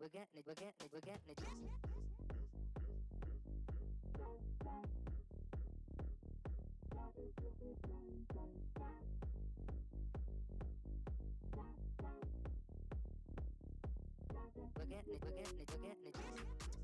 We're getting it, we're getting it, we're getting it. We're getting it, we're getting it, we're getting it. We're getting it, we're getting it, we're getting it.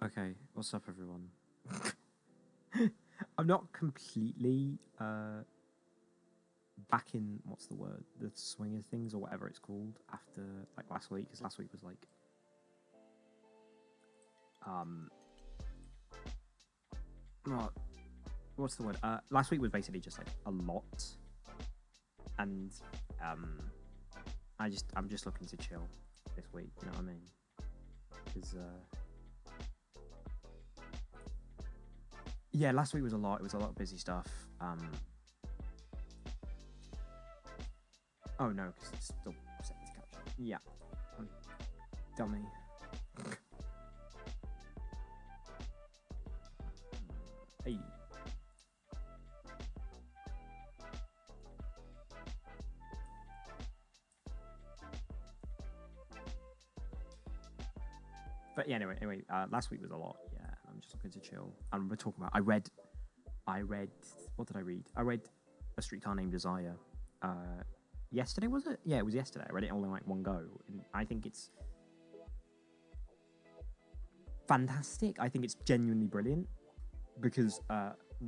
Okay, what's up, everyone? I'm not completely back in, what's the word, the swing of things or whatever it's called after like last week, because last week was like well, what's the word? Last week was basically just like a lot, and I'm just looking to chill this week. You know what I mean? Because yeah, last week was a lot. It was a lot of busy stuff. Oh no, because it's still set to capture. Yeah, dummy. Hey. But yeah, anyway, last week was a lot. Yeah, I'm just looking to chill. And we're talking about. I read. What did I read? I read A Streetcar Named Desire. Yesterday, was it? Yeah, it was yesterday. I read it all in like one go, and I think it's fantastic. I think it's genuinely brilliant because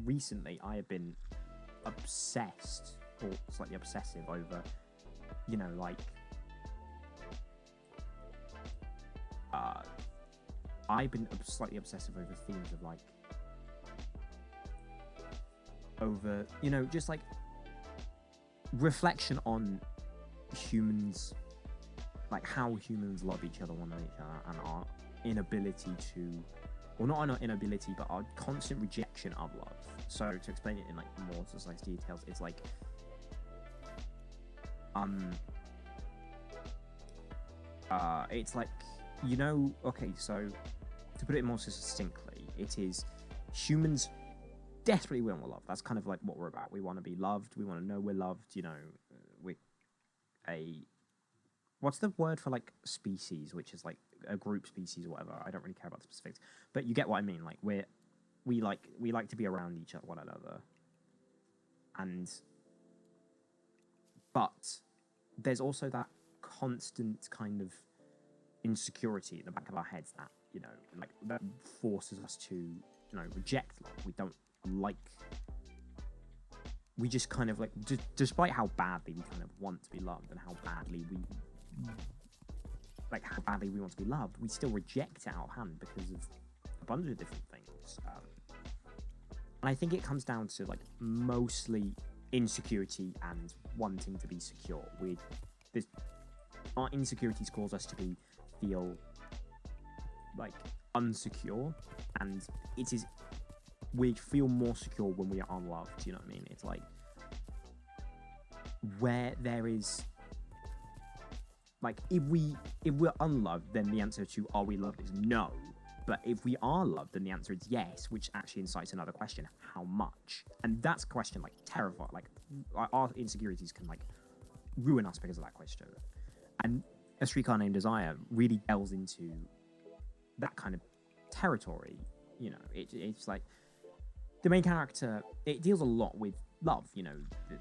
recently I have been obsessed or slightly obsessive over, you know, like I've been slightly obsessive over themes of like over, you know, just like reflection on humans, like how humans love each other, one another, and our inability to, or not our inability, but our constant rejection of love. So to explain it in like more precise details, it's like it's like, you know, okay, so to put it more succinctly, it is humans desperately want love. That's kind of like what we're about. We want to be loved. We want to know we're loved. You know, we're what's the word for like species, which is like a group species or whatever. I don't really care about the specifics, but you get what I mean. Like we like to be around each other, one another, but there's also that constant kind of insecurity in the back of our heads that, you know, like that forces us to, you know, reject love. We just kind of like, despite how badly we kind of want to be loved and how badly we want to be loved, we still reject it out of hand because of a bunch of different things. And I think it comes down to like mostly insecurity and wanting to be secure. Our insecurities cause us to feel like unsecure, and we feel more secure when we are unloved. You know what I mean? It's like where there is like if we're unloved, then the answer to are we loved is no. But if we are loved, then the answer is yes, which actually incites another question: how much? And that's a question like terrifying. Like our insecurities can like ruin us because of that question. And A Streetcar Named Desire really delves into that kind of territory. You know, it's like the main character. It deals a lot with love. You know,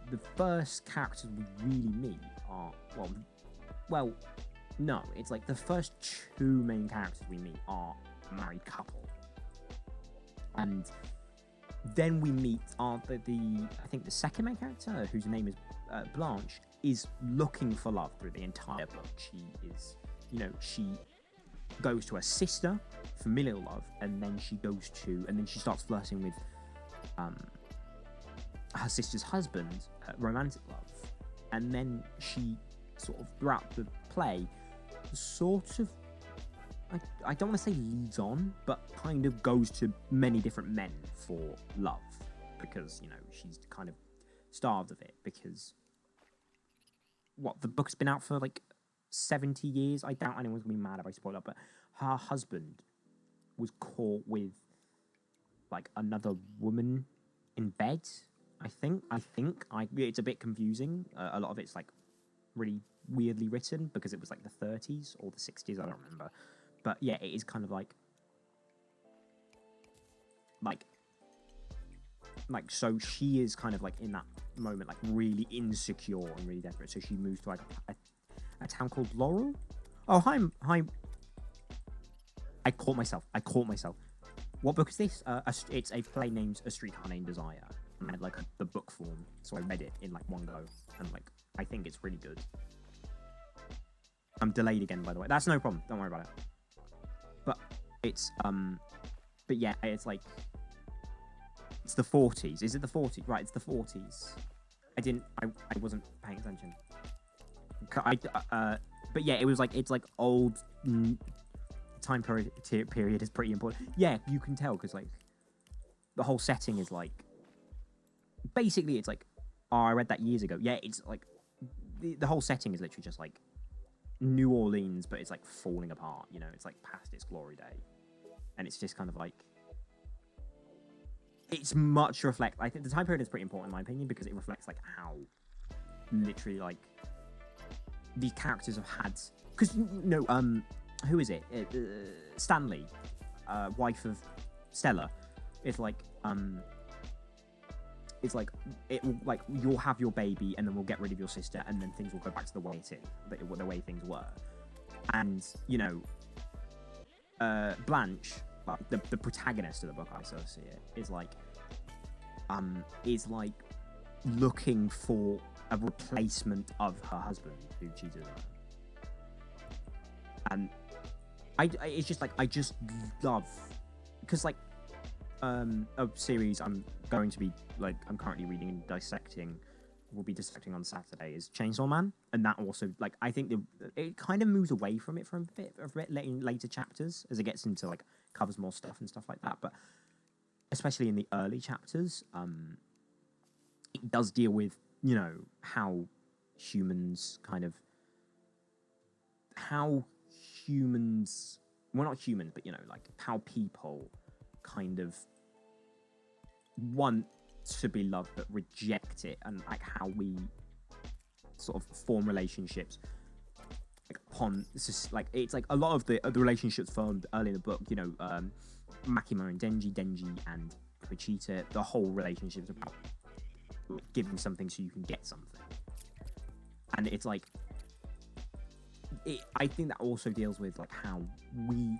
the first characters we really meet are well, no, it's like the first two main characters we meet are a married couple, and then we meet I think the second main character, whose name is Blanche, is looking for love through the entire book. She is, you know, she goes to her sister, familial love, and then she starts flirting with her sister's husband, romantic love. And then she sort of, throughout the play, sort of, I don't want to say leads on, but kind of goes to many different men for love, because, you know, she's kind of starved of it, because the book's been out for like 70 years. I doubt anyone's gonna be mad if I spoil it, but her husband was caught with like another woman in bed. I think it's a bit confusing. A lot of it's like really weirdly written because it was like the 30s or the 60s. I don't remember, but yeah, it is kind of like so she is kind of like in that moment like really insecure and really desperate. So she moves to like a town called Laurel. Oh, hi. I caught myself. What book is this? It's a play named A Streetcar Named Desire. I had like the book form, so I read it in like one go, and like I think it's really good. I'm delayed again, by the way. That's no problem. Don't worry about it. But it's but yeah, it's like it's the 40s. Is it the 40s? Right, it's the 40s. I wasn't paying attention. But yeah, it was like it's like old time period is pretty important. Yeah, you can tell because like the whole setting is like basically it's like I read that years ago. Yeah, it's like the whole setting is literally just like New Orleans, but it's like falling apart. You know, it's like past its glory day, and it's just kind of like it's much reflect. I think the time period is pretty important in my opinion because it reflects like how literally like these characters have had. Because who is it? Stanley, wife of Stella. It's like it will like you'll have your baby and then we'll get rid of your sister and then things will go back to the way it is, the way things were. And you know, Blanche, like the protagonist of the book, I sort of see it, is like looking for a replacement of her husband who cheated on her. And it's just like I just love because like a series I'm going to be like I'm currently reading and dissecting, will be dissecting on Saturday, is Chainsaw Man, and that also like I think it kind of moves away from it for a bit later chapters as it gets into like covers more stuff and stuff like that, but especially in the early chapters, it does deal with, you know, how humans well, not humans, but you know, like how people kind of want to be loved but reject it, and like how we sort of form relationships like upon like it's like a lot of the relationships formed early in the book, you know, Makima and Denji and Kuchita, the whole relationship's about giving something so you can get something, and it's like I think that also deals with like how we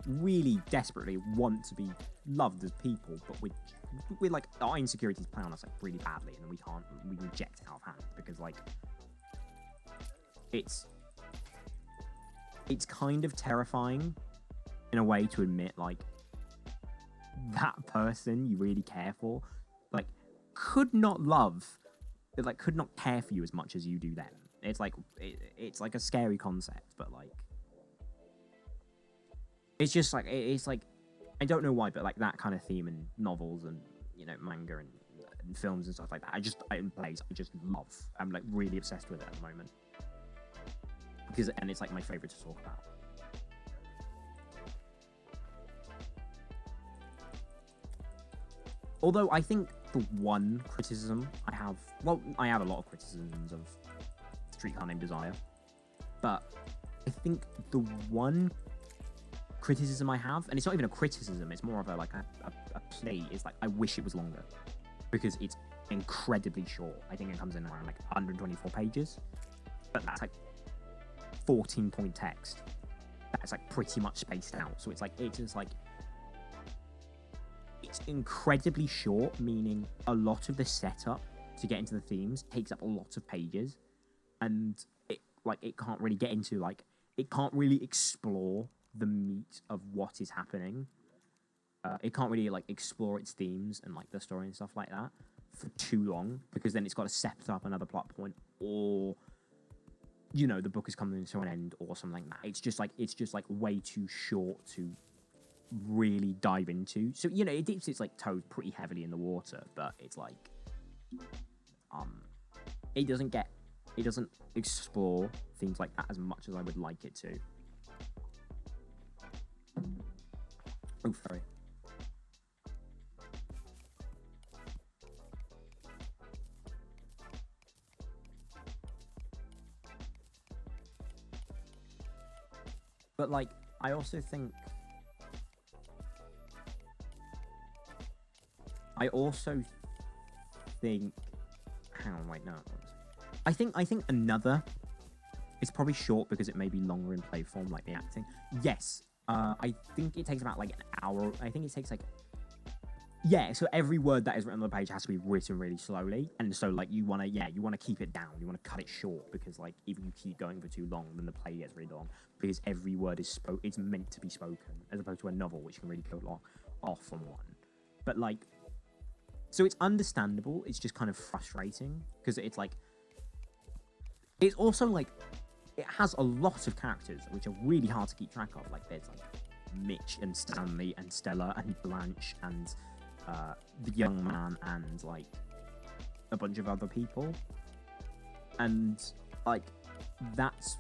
really desperately want to be loved as people, but we like our insecurities play on us like really badly, and we reject it out of hand because like it's kind of terrifying in a way to admit like that person you really care for like could not care for you as much as you do them. It's like it's like a scary concept, but like it's just like it's like I don't know why, but like that kind of theme in novels and, you know, manga and films and stuff like that, I just love. I'm like really obsessed with it at the moment and it's like my favorite to talk about. Although I think the one criticism I have a lot of criticisms of Streetcar Named Desire, but I think the one criticism I have, and it's not even a criticism, it's more of a plea, is like I wish it was longer because it's incredibly short. I think it comes in around like 124 pages, but that's like 14-point text that's like pretty much spaced out, so it's like it's just like it's incredibly short, meaning a lot of the setup to get into the themes takes up a lot of pages, and it can't really get into like it can't really explore the meat of what is happening. It can't really like explore its themes and like the story and stuff like that for too long, because then it's got to set up another plot point, or you know, the book is coming to an end or something like that. It's just like way too short to really dive into. So, you know, it dips its like toes pretty heavily in the water, but it's like it doesn't explore things like that as much as I would like it to. Oh, sorry. But like, I also think hang on, wait, no. I think another, it's probably short because it may be longer in play form, like the acting. Yes, I think it takes about like an hour. I think it takes like Yeah, so every word that is written on the page has to be written really slowly, and so like you want to keep it down, you want to cut it short, because like if you keep going for too long, then the play gets really long, because every word is it's meant to be spoken, as opposed to a novel which can really go off on one. But like, so it's understandable. It's just kind of frustrating because it's like, it's also like, it has a lot of characters which are really hard to keep track of. Like there's like Mitch and Stanley and Stella and Blanche and the young man and like a bunch of other people, and like that's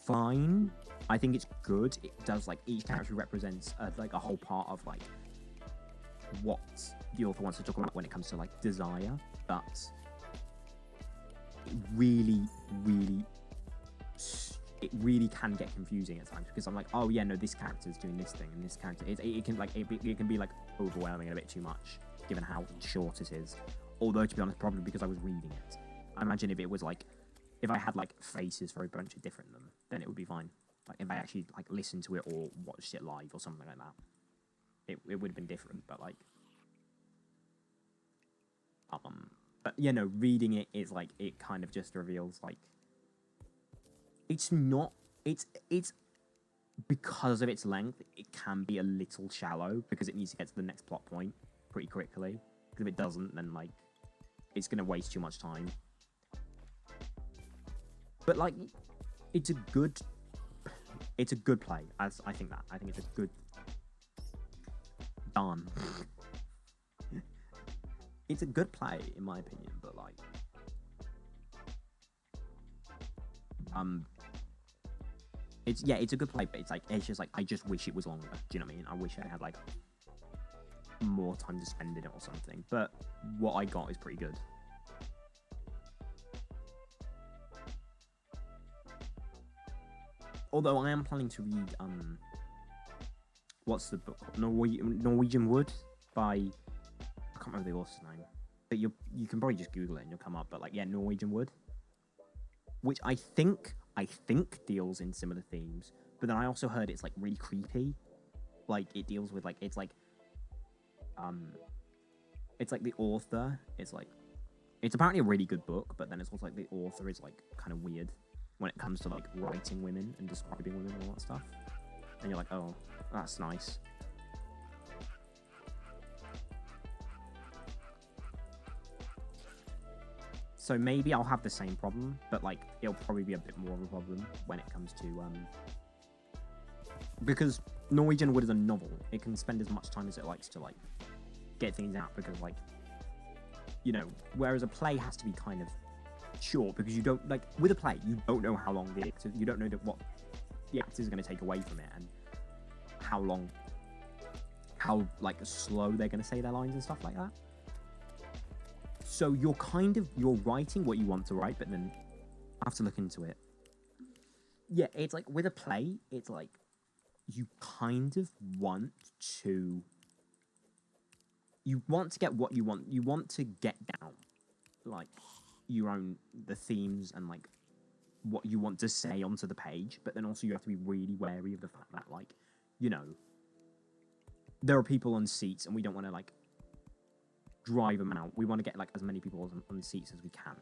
fine. I think it's good. It does, like, each character represents like a whole part of like what the author wants to talk about when it comes to like desire, but it really can get confusing at times, because I'm like, oh yeah, no, this character's doing this thing, and this character it can be like overwhelming and a bit too much given how short it is. Although, to be honest, probably because I was reading it. I imagine if it was like, if I had like faces for a bunch of different them, then it would be fine. Like if I actually like listened to it or watched it live or something like that, it would have been different. But like, but yeah, no, reading it is like, it kind of just reveals like, it's because of its length, it can be a little shallow because it needs to get to the next plot point pretty quickly. Because if it doesn't, then like, it's gonna waste too much time. But like, it's a good play. I think it's a good darn. It's a good play in my opinion, but like, it's a good play, but it's just like, I just wish it was longer. Do you know what I mean? I wish I had like more time to spend in it or something. But what I got is pretty good. Although I am planning to read what's the book called? Norwegian Wood by, I can't remember the author's name, but you can probably just Google it and you'll come up. But like, yeah, Norwegian Wood, which I think deals in similar themes, but then I also heard it's like really creepy. Like it deals with like, it's like the author is like, it's apparently a really good book, but then it's also like the author is like kind of weird when it comes to like writing women and describing women and all that stuff. And you're like, oh, that's nice. So maybe I'll have the same problem, but like, it'll probably be a bit more of a problem when it comes to because Norwegian Wood is a novel. It can spend as much time as it likes to like get things out, because like, you know, whereas a play has to be kind of short, because you don't, like, with a play, you don't know how long you don't know what the actor is going to take away from it, and how like slow they're going to say their lines and stuff like that. So you're writing what you want to write, but then I have to look into it. Yeah, it's like with a play, it's like you kind of want to get what you want. You want to get down like the themes and like what you want to say onto the page, but then also you have to be really wary of the fact that, like, you know, there are people on seats and we don't want to like drive them out. We want to get like as many people on seats as we can.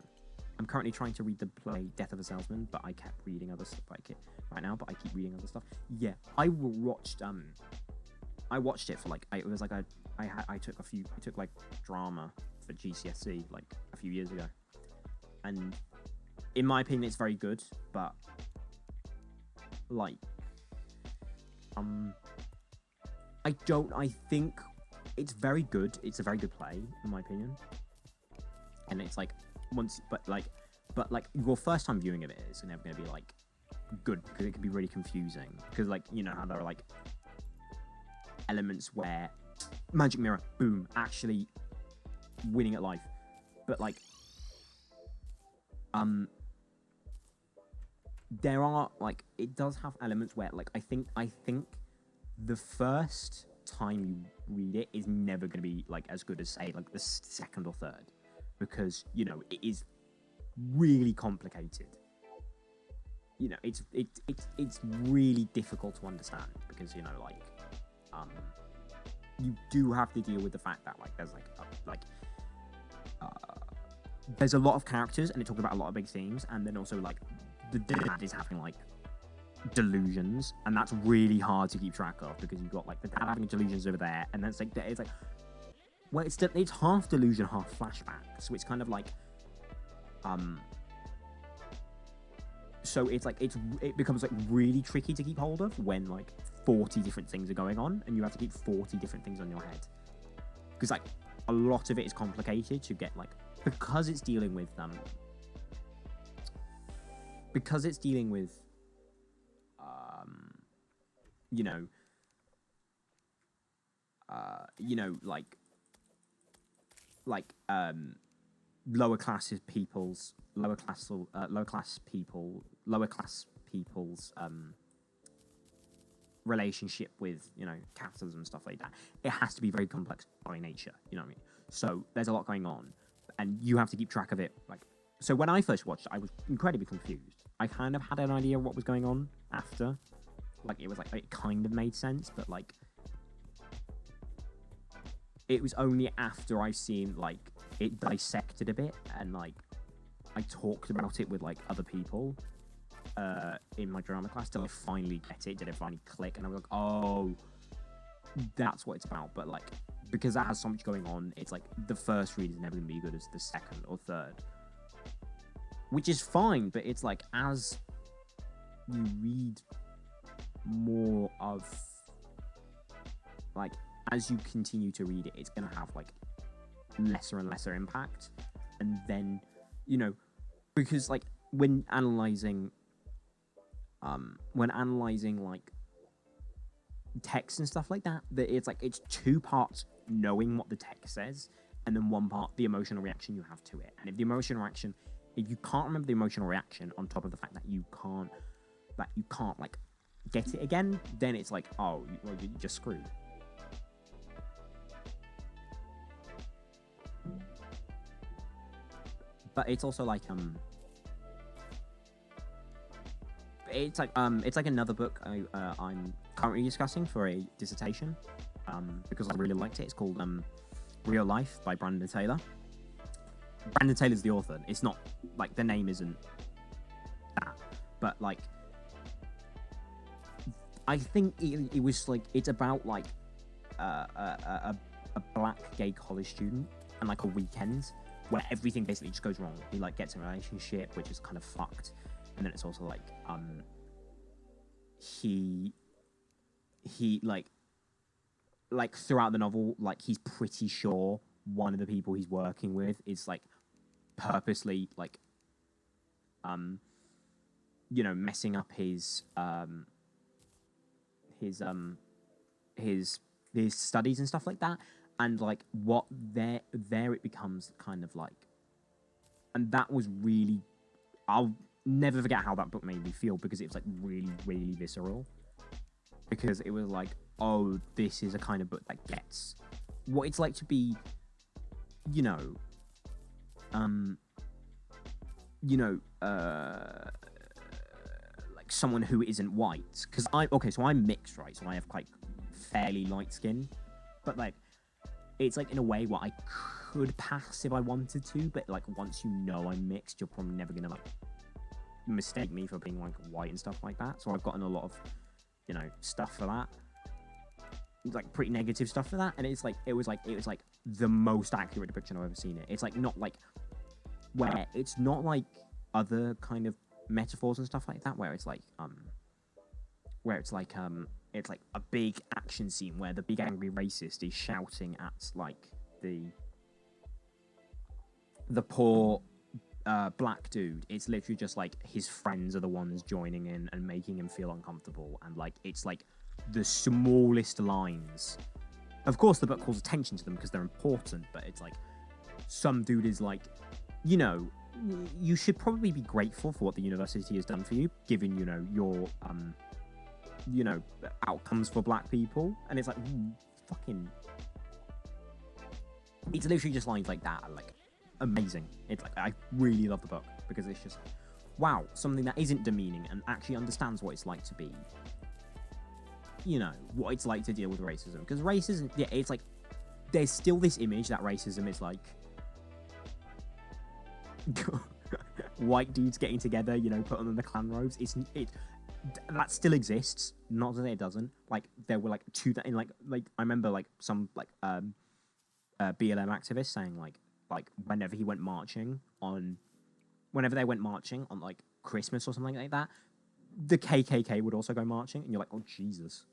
I'm currently trying to read the play Death of a Salesman, but I kept reading other stuff right now, but I keep reading other stuff. Yeah, I watched it for like, it was like I took like drama for GCSE like a few years ago, and in my opinion it's very good, but like I think it's very good. It's a very good play in my opinion, and it's like but your first time viewing of it is never going to be like good, because it can be really confusing, because like, you know how there are like elements where magic mirror, boom, actually winning at life, but like there are like, it does have elements where like I think the first time you read it is never going to be like as good as say like the second or third, because, you know, it is really complicated. You know, it's really difficult to understand, because, you know, like you do have to deal with the fact that like there's a lot of characters and it talks about a lot of big themes, and then also like the dad is having like delusions, and that's really hard to keep track of because you've got like the dad having delusions over there, and then it's like well, it's half delusion, half flashback, so it's kind of like so it's like it becomes like really tricky to keep hold of when like 40 different things are going on and you have to keep 40 different things on your head, because like a lot of it is complicated to get like, because it's dealing with you know lower class people's relationship with, you know, capitalism and stuff like that. It has to be very complex by nature, you know what I mean? So there's a lot going on, and you have to keep track of it. Like, so when I first watched, I was incredibly confused. I kind of had an idea of what was going on after. Like, it was like, it kind of made sense, but like, it was only after I seen like it dissected a bit and like I talked about it with like other people in my drama class till I finally get it, did it finally click, and I was like, oh, that's what it's about. But like, because that has so much going on, it's like the first read is never going to be good as the second or third, which is fine, but it's like as you read more of, like, as you continue to read it, it's going to have like lesser and lesser impact. And then, you know, because like when analyzing like text and stuff like that, it's like it's two parts knowing what the text says, and then one part the emotional reaction you have to it. And if you can't remember the emotional reaction on top of the fact that you can't like get it again, then it's like, oh, well, you're just screwed. But it's also like it's like another book I'm currently discussing for a dissertation, because I really liked it. It's called Real Life by Brandon Taylor. Brandon Taylor's the author. It's not like the name isn't that, but like I think it was like, it's about like a black gay college student and like a weekend where everything basically just goes wrong. He like gets in a relationship which is kind of fucked, and then it's also like he like throughout the novel, like he's pretty sure one of the people he's working with is like purposely like you know, messing up his studies and stuff like that. And like what there it becomes kind of like, and that was really, I'll never forget how that book made me feel, because it was like really, really visceral, because it was like, oh, this is a kind of book that gets what it's like to be, you know, like someone who isn't white. Because so I'm mixed, right? So I have quite fairly light skin, but like, it's like in a way what I could pass if I wanted to, but like once you know I'm mixed, you're probably never gonna like mistake me for being like white and stuff like that. So I've gotten a lot of, you know, stuff for that, like pretty negative stuff for that. And it was like the most accurate depiction I've ever seen it. It's like not like where it's not like other kind of metaphors and stuff like that, where it's like it's like a big action scene where the big angry racist is shouting at like the poor black dude. It's literally just like his friends are the ones joining in and making him feel uncomfortable, and like it's like the smallest lines. Of course the book calls attention to them because they're important, but it's like some dude is like, you know, you should probably be grateful for what the university has done for you, given, you know, your you know, outcomes for black people. And it's like, fucking, it's literally just lines like that, like amazing. It's like, I really love the book because it's just, wow, something that isn't demeaning and actually understands what it's like to be you know, what it's like to deal with racism. Because racism, yeah, it's like, there's still this image that racism is like white dudes getting together, you know, putting on the clan robes. That still exists. Not that it doesn't. Like, there were like two that in like I remember like some like BLM activists saying like whenever they went marching on like Christmas or something like that, the KKK would also go marching, and you're like, oh Jesus.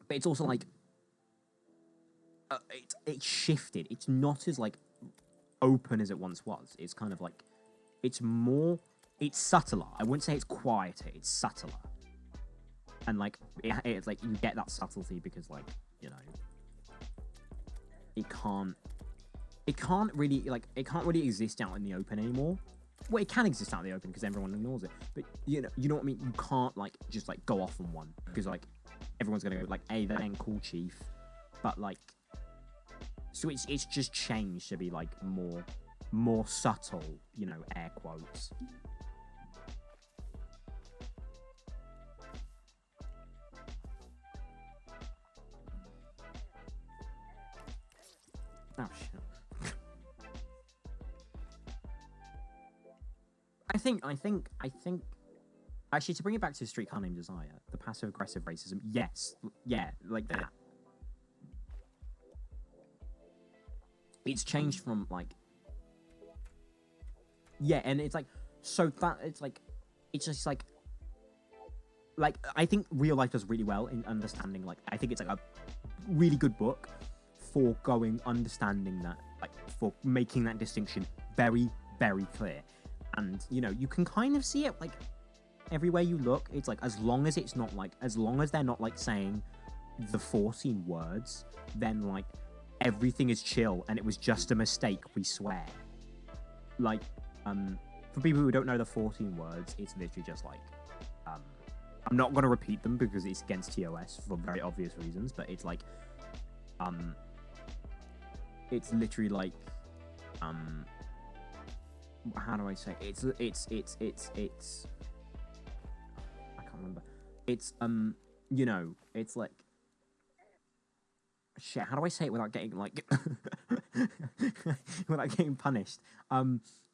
But it's also like it's shifted. It's not as like open as it once was. It's kind of like it's subtler. I wouldn't say it's quieter. It's subtler, and like it's like you get that subtlety because like, you know, it can't really exist out in the open anymore. Well, it can exist out in the open because everyone ignores it. But you know what I mean. You can't like just like go off on one because like everyone's gonna go like, "Hey, that ain't cool, chief." But like, so it's just changed to be like more subtle, you know, air quotes. Oh shit. I think. Actually, to bring it back to Streetcar Named Desire, the passive-aggressive racism, yes, yeah, like that. It's changed from like, yeah, and it's like, so that it's just like I think Real Life does really well in understanding. Like, I think it's like a really good book for understanding that, like, for making that distinction very, very clear. And, you know, you can kind of see it, like, everywhere you look. It's like, as long as they're not, like, saying the 14 words, then, like, everything is chill, and it was just a mistake, we swear. Like, for people who don't know the 14 words, it's literally just, like, I'm not going to repeat them because it's against TOS for very obvious reasons, but it's, like, it's literally, like, how do I say it's I can't remember. It's you know, it's like shit, how do I say it without getting like without getting punished?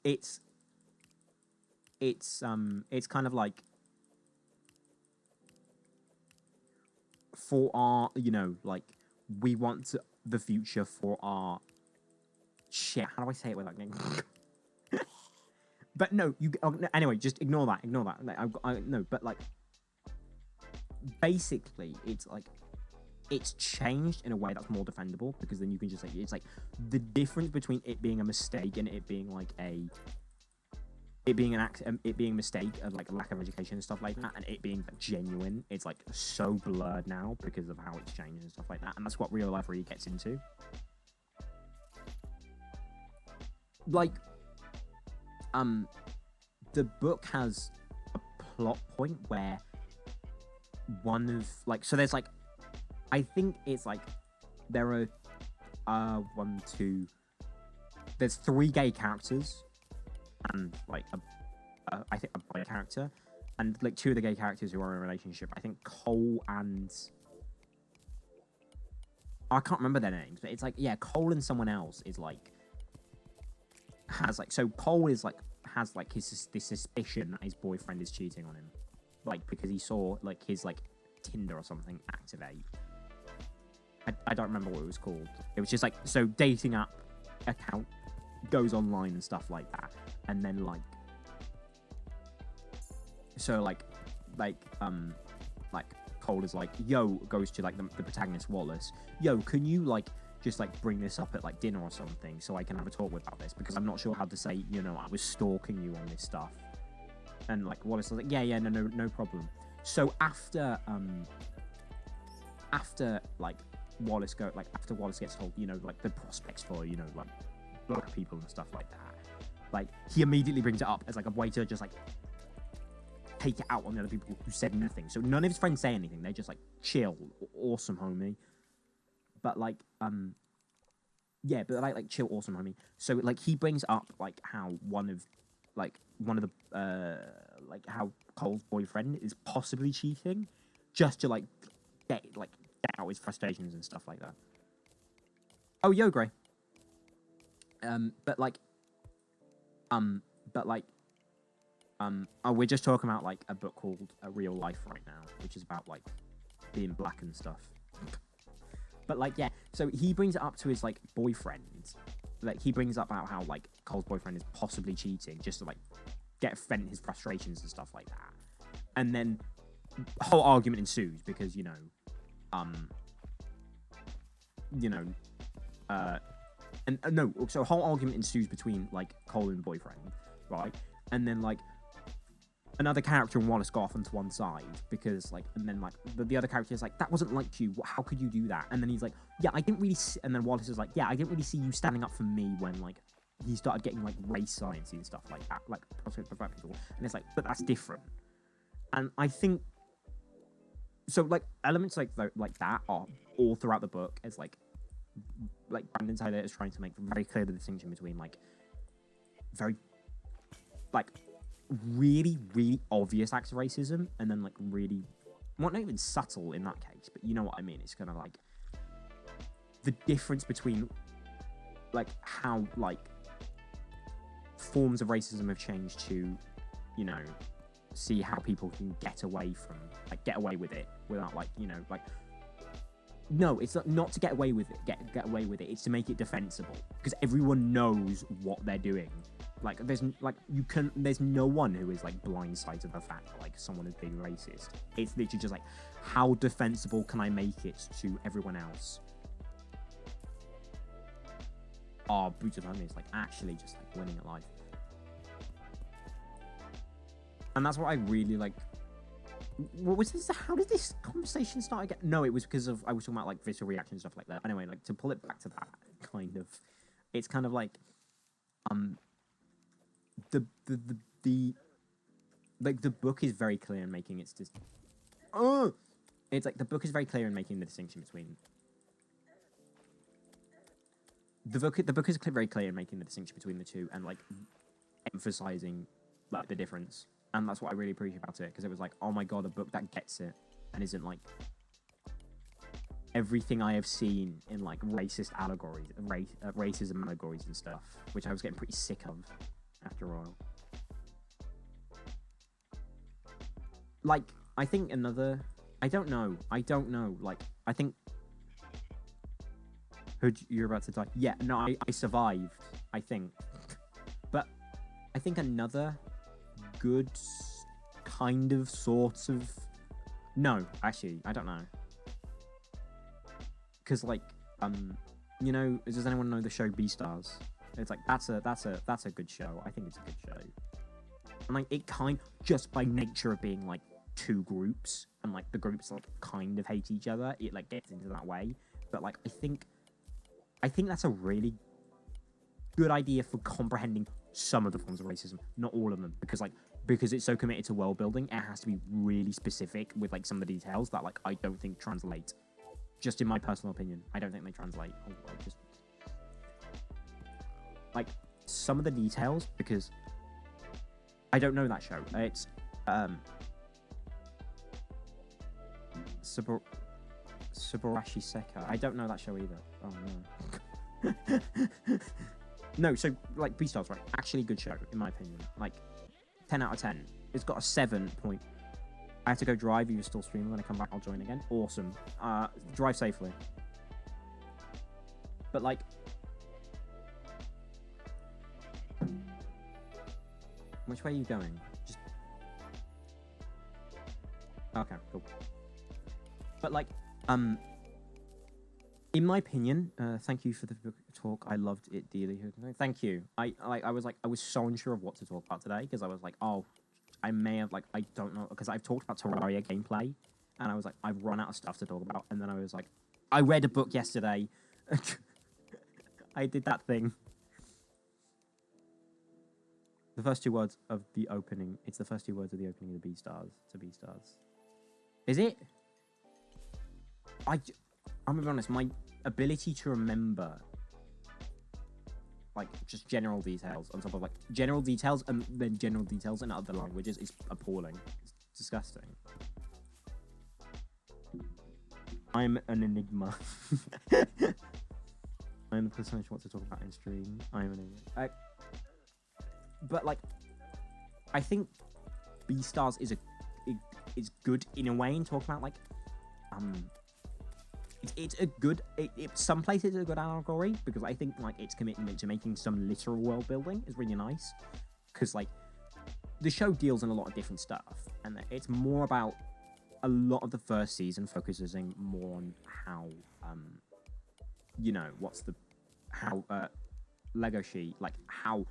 It's kind of like for our, you know, like we want the future for our shit. How do I say it without getting But no, anyway, just ignore that. Like, no, but like, basically, it's like, it's changed in a way that's more defendable because then you can just like, it's like the difference between it being a mistake and it being like it being a mistake of like a lack of education and stuff like that, and it being like, genuine. It's like so blurred now because of how it's changed and stuff like that, and that's what Real Life really gets into. Like, the book has a plot point where one of like, so there's like, I think it's like there are there's 3 gay characters and like I think a boy character, and like 2 of the gay characters who are in a relationship. I think Cole and I can't remember their names, but it's like, yeah, Cole and someone else is like has like, so Cole is like has like this suspicion that his boyfriend is cheating on him, like because he saw like his like Tinder or something activate. I don't remember what it was called. It was just like, so dating app account goes online and stuff like that, and then like, so like Cole is like, yo, goes to like the protagonist Wallace, yo, can you like just like bring this up at like dinner or something so I can have a talk about this, because I'm not sure how to say, you know, I was stalking you on this stuff. And like Wallace was like, yeah, no problem. So after like Wallace gets told, you know, like the prospects for, you know, like black people and stuff like that, like he immediately brings it up as like a way to just like take it out on the other people who said nothing. So none of his friends say anything. They're just like, chill, awesome homie. But like, yeah, but like chill, awesome homie. So like he brings up like how one of the like how Cole's boyfriend is possibly cheating, just to like get out his frustrations and stuff like that. Oh, yo, Gray. But we're just talking about like a book called A Real Life right now, which is about like being black and stuff. But like, yeah, so he brings it up to his like boyfriend. Like he brings up about how like Cole's boyfriend is possibly cheating just to like vent his frustrations and stuff like that. And then a whole argument ensues because so a whole argument ensues between like Cole and boyfriend, right? And then like another character and Wallace go off onto one side because like, and then like the other character is like, that wasn't like you. How could you do that? And then he's like, yeah, I didn't really see, and then Wallace is like, yeah, I didn't really see you standing up for me when like he started getting like race science and stuff like that, like black people. And it's like, but that's different. And I think so. Like elements like that are all throughout the book. It's like Brandon Taylor is trying to make very clear the distinction between like very like really, really obvious acts of racism and then like really, well, not even subtle in that case, but you know what I mean. It's kind of like the difference between like how like forms of racism have changed to, you know, see how people can get away with it without like, you know, like, no, it's not to get away with it, get away with it. It's to make it defensible because everyone knows what they're doing. Like there's no one who is like blindsided to the fact that like someone is being racist. It's literally just like, how defensible can I make it to everyone else? Oh, Boots of Homie is like actually just like winning at life. And that's what I really like. What was this? How did this conversation start again? No, it was because of I was talking about like visceral reaction and stuff like that. Anyway, like to pull it back to that kind of, it's kind of like the book is very clear in making it's just it's like the book is very clear in making the distinction between the book is very clear in making the distinction between the two and like emphasizing like the difference. And that's what I really appreciate about it, because it was like, oh my god, a book that gets it and isn't like everything I have seen in like racist allegories, racism allegories and stuff, which I was getting pretty sick of after a while. Like, I think another, I don't know, like, I think, you're about to die? Yeah, no, I survived, I think. But I think another good kind of sort of, no, actually, I don't know. Because like, you know, does anyone know the show Beastars? It's like, that's a good show. I think it's a good show. And like, it kind, just by nature of being like two groups, and like the groups like kind of hate each other, it like gets into that way. But like, I think that's a really good idea for comprehending some of the forms of racism, not all of them, because it's so committed to world building, it has to be really specific with like some of the details that like I don't think translate. Just in my personal opinion, I don't think they translate. Just like some of the details, because I don't know that show. It's Subarashi Seka. I don't know that show either. Oh no. No, so like Beastars, right? Actually good show, in my opinion. Like 10 out of 10. It's got a 7 point. I have to go drive. You're still streaming. When I come back, I'll join again. Awesome. Drive safely. But like, which way are you going? Just okay, cool. But like, in my opinion, thank you for the book talk. I loved it dearly. Thank you. I was so unsure of what to talk about today, because I was like, oh, I may have like, I don't know, because I've talked about Terraria gameplay, and I was like, I've run out of stuff to talk about, and then I was like, I read a book yesterday. I did that thing. The first two words of the opening. It's the first 2 words of the opening of the Beastars to Beastars. Is it? I'm gonna be honest, my ability to remember like just general details on top of like general details and then general details in other languages is appalling. It's disgusting. I'm an enigma. I'm the person who wants to talk about in stream. I'm an enigma. But like, I think Beastars is good in a way in talking about like, it's a good. Some places it's a good allegory because I think like its commitment to making some literal world building is really nice. Because like, the show deals in a lot of different stuff, and it's more about a lot of the first season focusing more on how how Legoshi, like how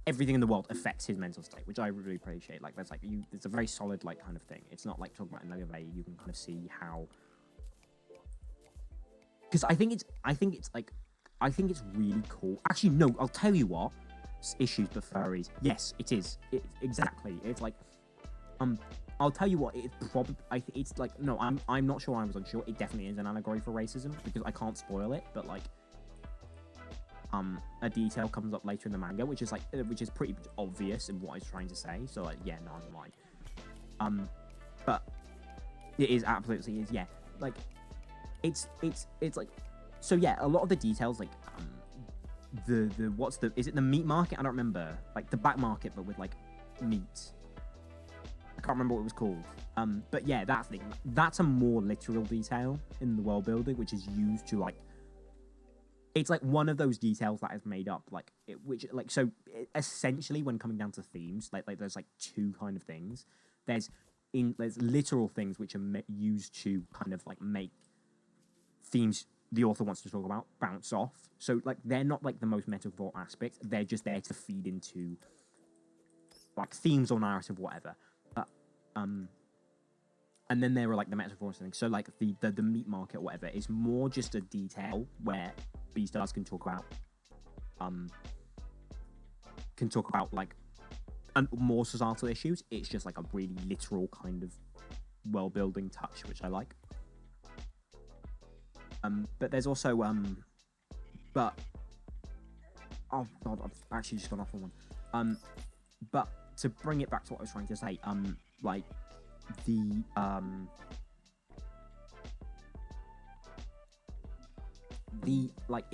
everything in the world affects his mental state, which I really appreciate. Like there's it's a very solid like kind of thing. It's not like talking about in Lego you can kind of see how, because I think it's really cool. Actually, no, I'll tell you what. Issues but furries. Yes, it is. Exactly. It's like, I'll tell you what. It's probably. It's like no. I'm not sure. I was unsure. It definitely is an allegory for racism because I can't spoil it. But like, a detail comes up later in the manga, which is pretty obvious in what I was trying to say. So like, yeah, no, I'm lying. But it is absolutely is. Yeah, like, it's like, so yeah. A lot of the details like is it the meat market? I don't remember. Like the back market, but with like meat. I can't remember what it was called. But yeah, that's a more literal detail in the world building, which is used to like. It's like one of those details that is made up, essentially when coming down to themes, like there's like two kind of things. There's literal things which are used to kind of like make themes the author wants to talk about bounce off. So like they're not like the most metaphor aspect. They're just there to feed into like themes or narrative, whatever. And then there are like the metaphors and things. So like the meat market or whatever is more just a detail where Beastars can talk about like more societal issues. It's just like a really literal kind of world building touch, which I like. But there's also but oh god, I've actually just gone off on one. But to bring it back to what I was trying to say, like the like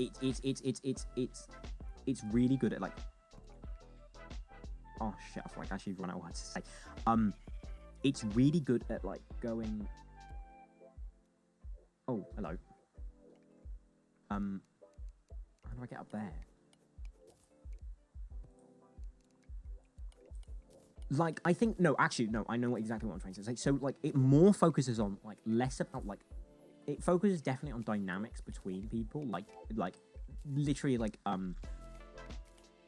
it's really good at like, oh shit, I've like actually run out of words to say. It's really good at like going. Oh, hello. How do I get up there? Like, I think, no, actually, no, I know exactly what I'm trying to say. So, like, it more focuses on, like, less about, like, it focuses definitely on dynamics between people. Like, literally, like,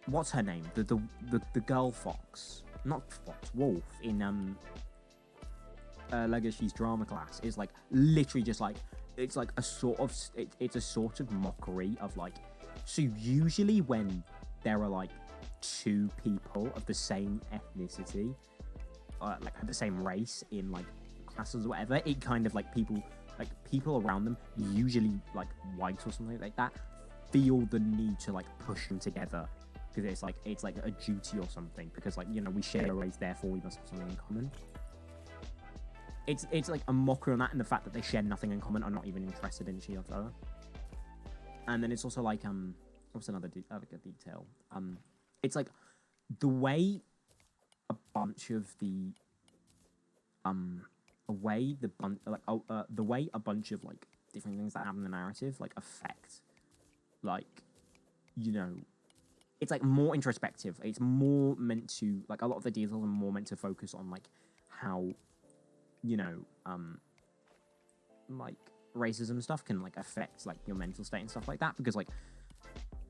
what's her name? The girl fox. Not fox, wolf in, Legoshi's drama class is, like, literally just, like, it's, like, a sort of, it's a sort of mockery of, like, so usually when there are, like, two people of the same ethnicity, like the same race in like classes or whatever, it kind of like people around them, usually like white or something like that, feel the need to like push them together because it's like a duty or something, because like, you know, we share a race, therefore we must have something in common. It's like a mockery on that, and the fact that they share nothing in common, are not even interested in each other. And then it's also like what's another detail? It's like the way a bunch of the the way a bunch of like different things that happen in the narrative like affect, like, you know, it's like more introspective. It's more meant to, like, a lot of the details are more meant to focus on like how, you know, like racism stuff can like affect like your mental state and stuff like that, because like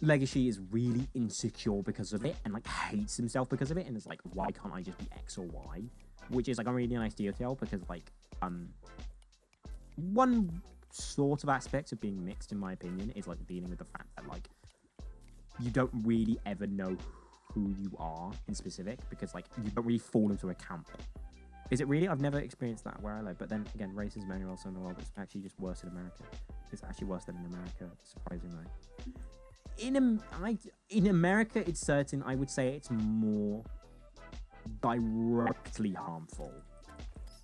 Legacy is really insecure because of it and like hates himself because of it, and it's like, why can't I just be X or Y? Which is like a really nice detail, because like one sort of aspect of being mixed, in my opinion, is like dealing with the fact that like you don't really ever know who you are in specific, because like you don't really fall into a camp. Is it really? I've never experienced that where I live. But then again, racism anywhere else in the world, it's actually just worse in America. It's actually worse than in America, surprisingly. In America, it's certain. I would say it's more directly harmful.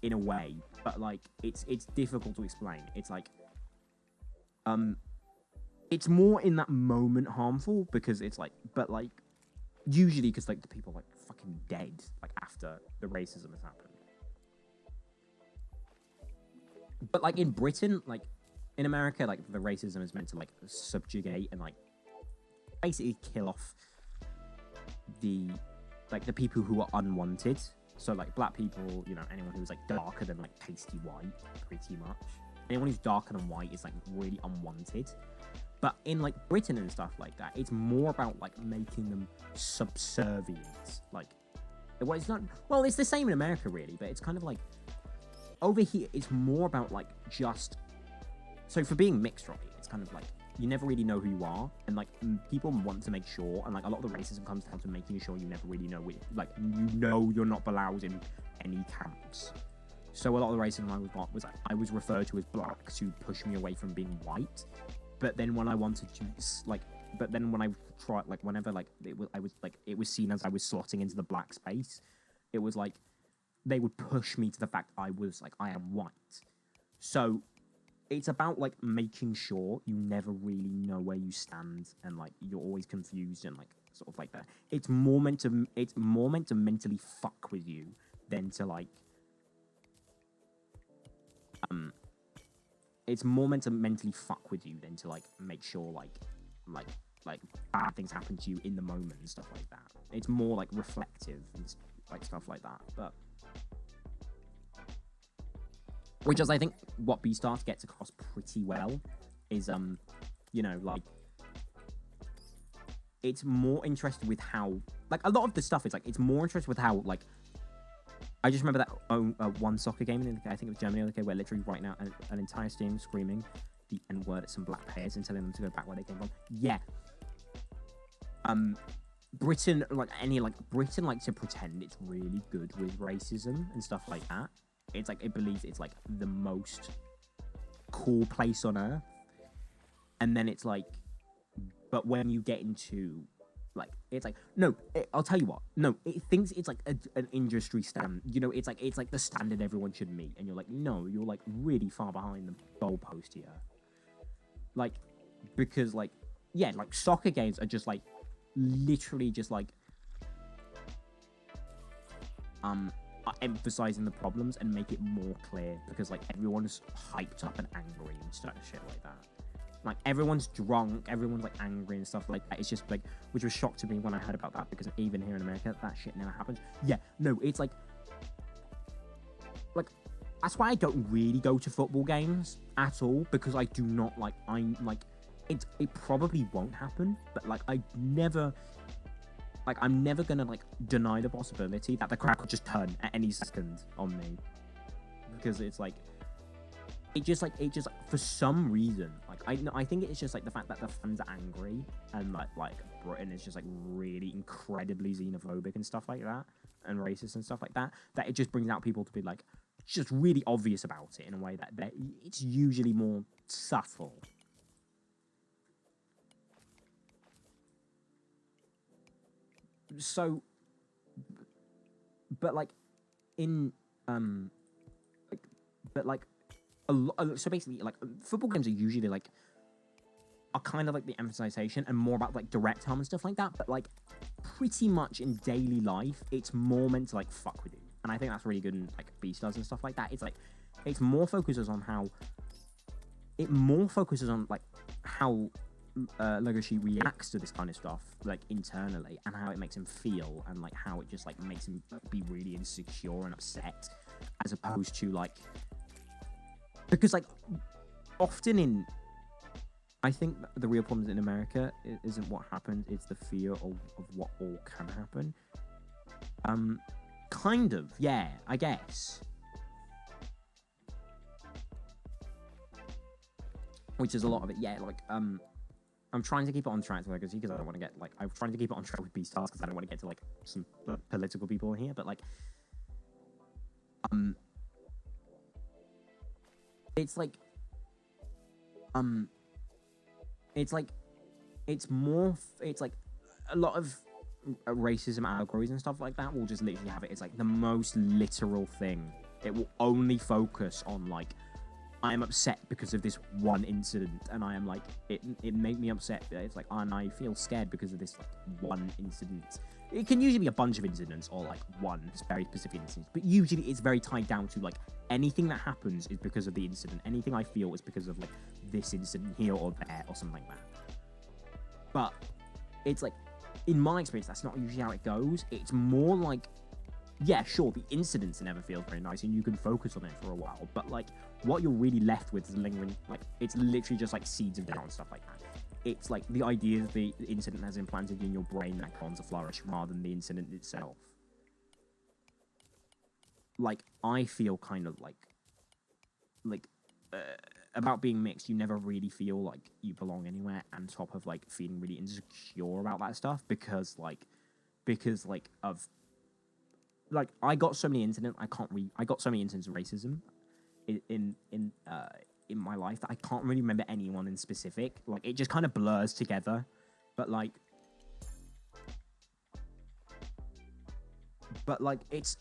in a way, but like it's difficult to explain. It's like it's more in that moment harmful because it's like, but like usually because like the people are like fucking dead like after the racism has happened. But like in Britain, like in America, like the racism is meant to like subjugate and like basically kill off the like the people who are unwanted. So like black people, you know, anyone who's like darker than like pasty white, pretty much. Anyone who's darker than white is like really unwanted. But in like Britain and stuff like that, it's more about like making them subservient. Like, well, it's not. Well, it's the same in America, really, but it's kind of like over here. It's more about like just. So for being mixed, right? It's kind of like you never really know who you are, and like people want to make sure, and like a lot of the racism comes down to making sure you never really know, like you know you're not allowed in any camps. So a lot of the racism I got was like, I was referred to as black to push me away from being white. But then when I wanted to like, but then when I tried like whenever like it was seen as I was slotting into the black space, it was like they would push me to the fact I was like I am white. So it's about like making sure you never really know where you stand and like you're always confused and like sort of like that. It's more meant to mentally fuck with you than to like it's more meant to mentally fuck with you than to like make sure like bad things happen to you in the moment and stuff like that. It's more like reflective and like stuff like that. But which is I think what Beastars gets across pretty well is you know, like it's more interested with how like a lot of the stuff is like it's more interested with how like I just remember that one soccer game, I think it was Germany, okay, where literally right now an entire team screaming the N-word at some black players and telling them to go back where they came from. Yeah. Britain likes to pretend it's really good with racism and stuff like that. It's like it believes it's like the most cool place on earth. And then it's like, but when you get into like it's like no I'll tell you what, no, it thinks it's like an industry stand, you know, it's like the standard everyone should meet, and you're like no, you're like really far behind the goalpost here, like because like yeah, like soccer games are just like literally just like are emphasizing the problems and make it more clear because like everyone's hyped up and angry and stuff shit like that. Like, everyone's drunk, everyone's, like, angry and stuff like that. It's just, like, which was shocked to me when I heard about that, because even here in America, that shit never happens. Yeah, no, it's, like, that's why I don't really go to football games at all, because I do not, like, it probably won't happen, but, like, I'm never gonna, like, deny the possibility that the crowd could just turn at any second on me, because it's, like, it just for some reason, like I think it's just like the fact that the fans are angry and like Britain is just like really incredibly xenophobic and stuff like that and racist and stuff like that, that it just brings out people to be like just really obvious about it in a way that it's usually more subtle. So, but like in so basically, like football games are usually like are kind of like the emphasization and more about like direct harm and stuff like that. But like pretty much in daily life, it's more meant to like fuck with you, and I think that's really good in like Beastars and stuff like that. It's like it's more focuses on how Legacy reacts to this kind of stuff, like internally, and how it makes him feel, and like how it just like makes him be really insecure and upset, as opposed to like. Because, like, often I think the real problem in America isn't what happens, it's the fear of what all can happen. Kind of, yeah, I guess. Which is a lot of it, yeah, like, I'm trying to keep it on track with Legacy, because I don't want to get, like, I'm trying to keep it on track with Beastars, because I don't want to get to, like, some political people in here, but, like, it's like a lot of racism allegories and stuff like that will just literally have it. It's like the most literal thing It will only focus on like, I am upset because of this one incident, and I am like, it made me upset. It's like, and I feel scared because of this like one incident. It can usually be a bunch of incidents or like one very specific incident, but usually it's very tied down to like anything that happens is because of the incident. Anything I feel is because of like this incident here or there or something like that. But it's like, in my experience, that's not usually how it goes. It's more like, yeah, sure, the incidents never feel very nice and you can focus on it for a while, but like what you're really left with is lingering, like it's literally just like seeds of doubt and stuff like that. It's like the ideas the incident has implanted in your brain that go on to flourish rather than the incident itself. Like, I feel kind of like about being mixed, you never really feel like you belong anywhere, on top of like feeling really insecure about that stuff because of like I got so many incidents I got so many incidents of racism in my life that I can't really remember anyone in specific. Like, it just kind of blurs together, but like it's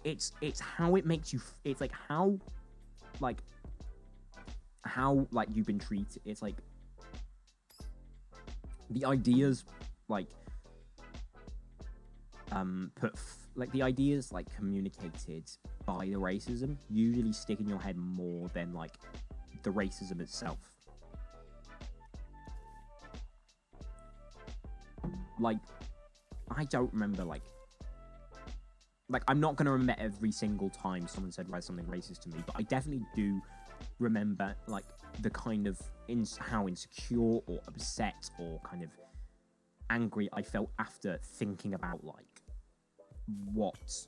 how it makes you. It's like how you've been treated. It's like the ideas like the ideas like communicated by the racism usually stick in your head more than like the racism itself. Like, I don't remember like I'm not gonna remember every single time someone said something racist to me, but I definitely do remember like the kind of how insecure or upset or kind of angry I felt after thinking about like what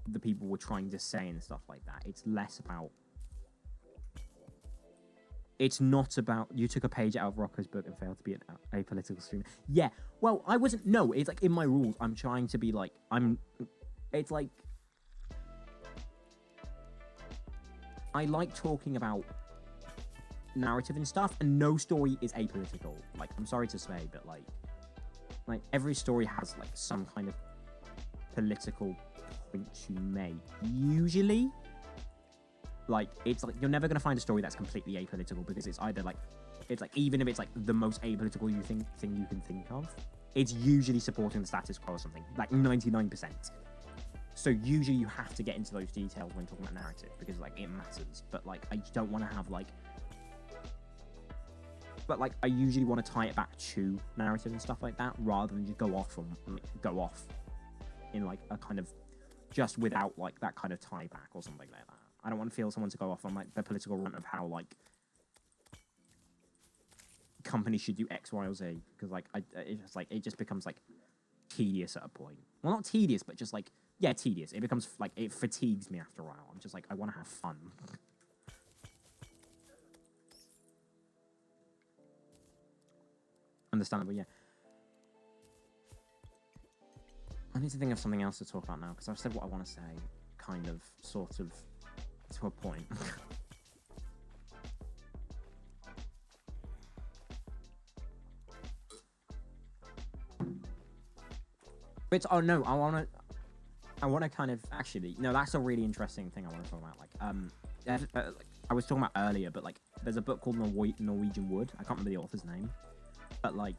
the people were trying to say and stuff like that. It's less about. It's not about you took a page out of Rocco's book and failed to be an apolitical streamer. Yeah, well, I wasn't. No, it's like in my rules. I'm trying to be like It's like I like talking about narrative and stuff, and no story is apolitical. Like, I'm sorry to say, but like every story has like some kind of political point to make. Usually, like, it's like you're never gonna find a story that's completely apolitical, because it's either like even if it's like the most apolitical thing you can think of, it's usually supporting the status quo or something, like 99%. So usually you have to get into those details when talking about narrative, because like it matters. But like I don't want to have like. But like I usually want to tie it back to narrative and stuff like that, rather than just go off in like a kind of just without like that kind of tie back or something like that. I don't want to feel someone to go off on like the political rant of how like companies should do X, Y, or Z, because like it just becomes like tedious at a point. Well, not tedious, but just like tedious. It becomes like it fatigues me after a while. I'm just like, I want to have fun. Understandable, yeah. I need to think of something else to talk about now, because I've said what I want to say, kind of, sort of, to a point. But oh no, I want to kind of actually no, that's a really interesting thing I want to talk about. Like I was talking about earlier, but like there's a book called Norwegian Wood. I can't remember the author's name, but like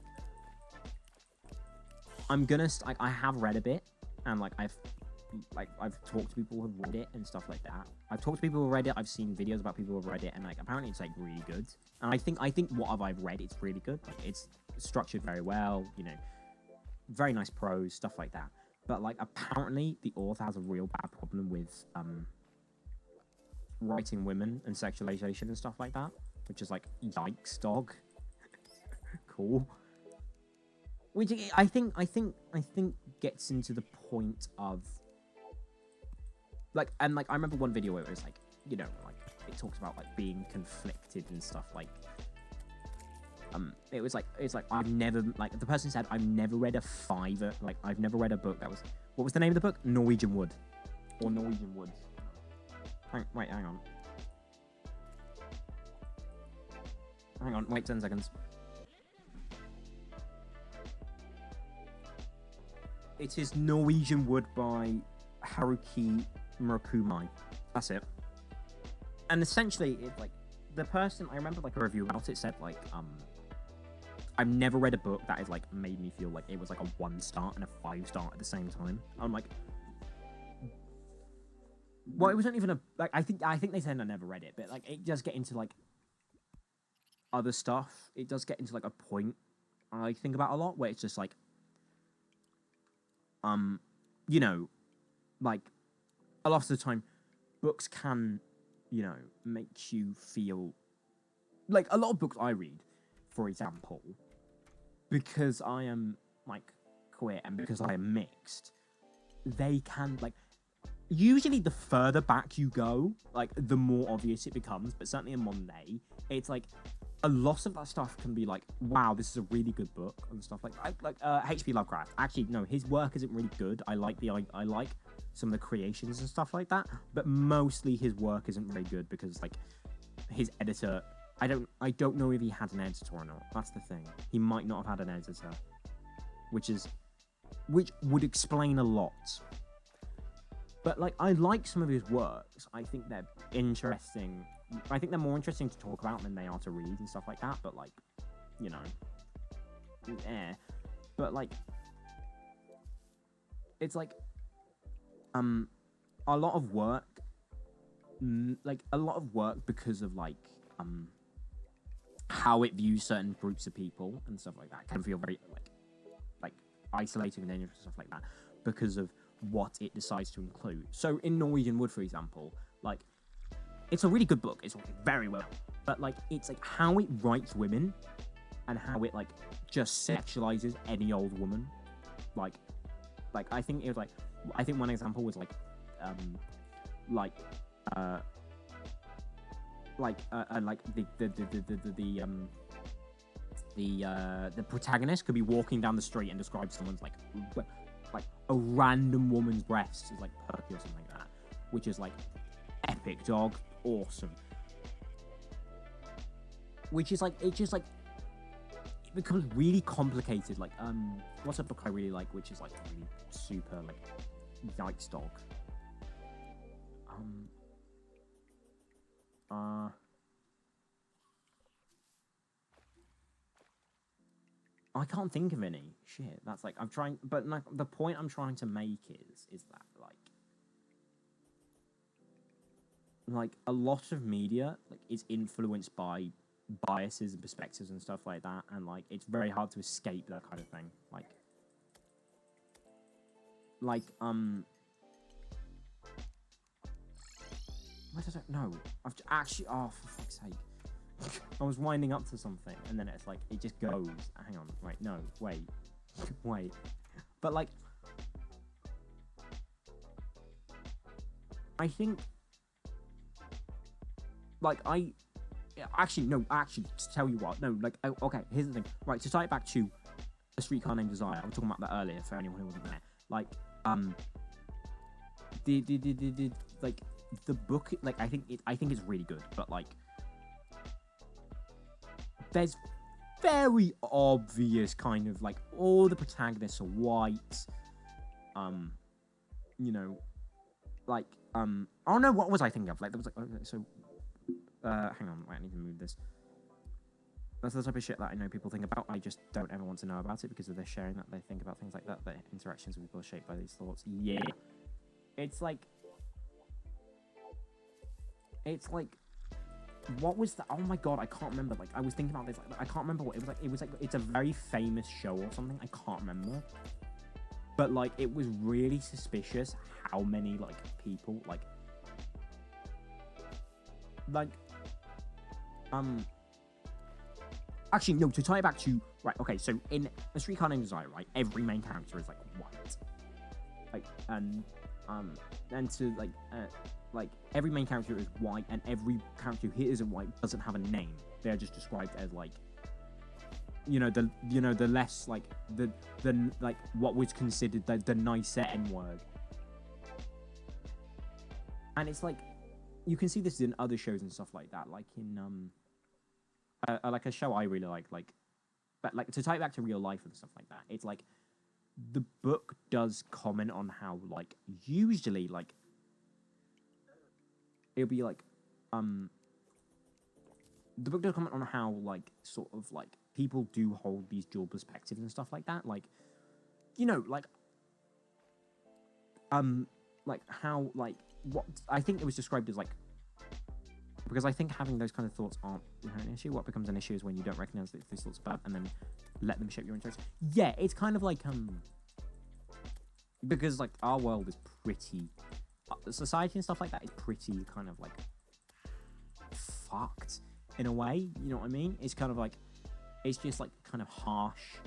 I have read a bit, and like I've talked to people who've read it and stuff like that. I've talked to people who've read it. I've seen videos about people who've read it, and like apparently it's like really good. And I think what I've read, it's really good. Like it's structured very well, you know, very nice prose, stuff like that. But like apparently the author has a real bad problem with writing women and sexualization and stuff like that, which is like, yikes, dog. Cool. Which I think gets into the point of like, and like I remember one video where it was like, you know, like it talks about like being conflicted and stuff like. It's like I've never, like the person said, I've never read a I've never read a book that was, what was the name of the book? Norwegian Wood, or Norwegian Woods. Wait, hang on, wait 10 seconds. It is Norwegian Wood by Haruki Murakami. That's it. And essentially, it like the person I remember like a review about it said like I've never read a book that has like made me feel like it was like a 1-star and a 5-star at the same time. I'm like, well, it wasn't even a like I think they said I never read it, but like it does get into like other stuff. It does get into like a point I think about a lot where it's just like you know, like a lot of the time books can, you know, make you feel like a lot of books I read, for example, because I am like queer and because I am mixed, they can like usually the further back you go, like the more obvious it becomes. But certainly in Monday, it's like a lot of that stuff can be like, wow, this is a really good book and stuff like H.P. Lovecraft. Actually, no, his work isn't really good. I like some of the creations and stuff like that, but mostly his work isn't very good because like his editor, I don't know if he had an editor or not. That's the thing. He might not have had an editor, which would explain a lot. But like I like some of his works. I think they're interesting. I think they're more interesting to talk about than they are to read and stuff like that. But like, you know, But like, it's like, a lot of work, because of like, how it views certain groups of people and stuff like that can feel very like isolating and dangerous and stuff like that because of what it decides to include. So in Norwegian Wood, for example, like it's a really good book. It's very well, but like it's like how it writes women and how it like just sexualizes any old woman. Like I think it was like I think one example was like the protagonist could be walking down the street and describe someone's like a random woman's breasts as like perky or something like that, which is like epic, dog, awesome. Which is like it it becomes really complicated. Like what's a book I really like, which is like really super like yikes, dog. I can't think of any. Shit, that's like I'm trying, but like the point I'm trying to make is that like a lot of media like is influenced by biases and perspectives and stuff like that, and like it's very hard to escape that kind of thing. What did I know? I've actually for fuck's sake. I was winding up to something, and then it's like it just goes. Hang on, right? No, wait. But like, I think, like, to tell you what, no, like, okay. Here's the thing, right? To tie it back to A Streetcar Named Desire, I was talking about that earlier. For anyone who wasn't there, like, the book, like, I think it's really good, but like. There's very obvious kind of like all the protagonists are white. You know, like oh no, what was I thinking of? Like there was like okay, so hang on, wait, I need to move this. That's the type of shit that I know people think about. I just don't ever want to know about it because of their sharing that they think about things like that. Their interactions with people are shaped by these thoughts. Yeah, it's like what was the? Oh my god, I can't remember. Like I was thinking about this. Like, I can't remember what it was like. It was like it's a very famous show or something. I can't remember. But like it was really suspicious how many like people Actually no. To tie it back to right. Okay, so in A Streetcar Named Desire, right, every main character is like white. And to like every main character is white, and every character who isn't white doesn't have a name. They are just described as like, the less like the like what was considered the nicer N word. And it's like you can see this in other shows and stuff like that, like in like a show I really like, but like to tie it back to real life and stuff like that. It's like the book does comment on how like usually like. It'll be like, the book does comment on how, like, sort of, like, people do hold these dual perspectives and stuff like that. Like, you know, like how, like, what I think it was described as, like, because I think having those kind of thoughts aren't an issue. What becomes an issue is when you don't recognize that these thoughts are bad and then let them shape your interests. Yeah, it's kind of like, because, like, our world is pretty, society and stuff like that is pretty kind of, like, fucked in a way, you know what I mean? It's kind of like, it's just, like, kind of harsh.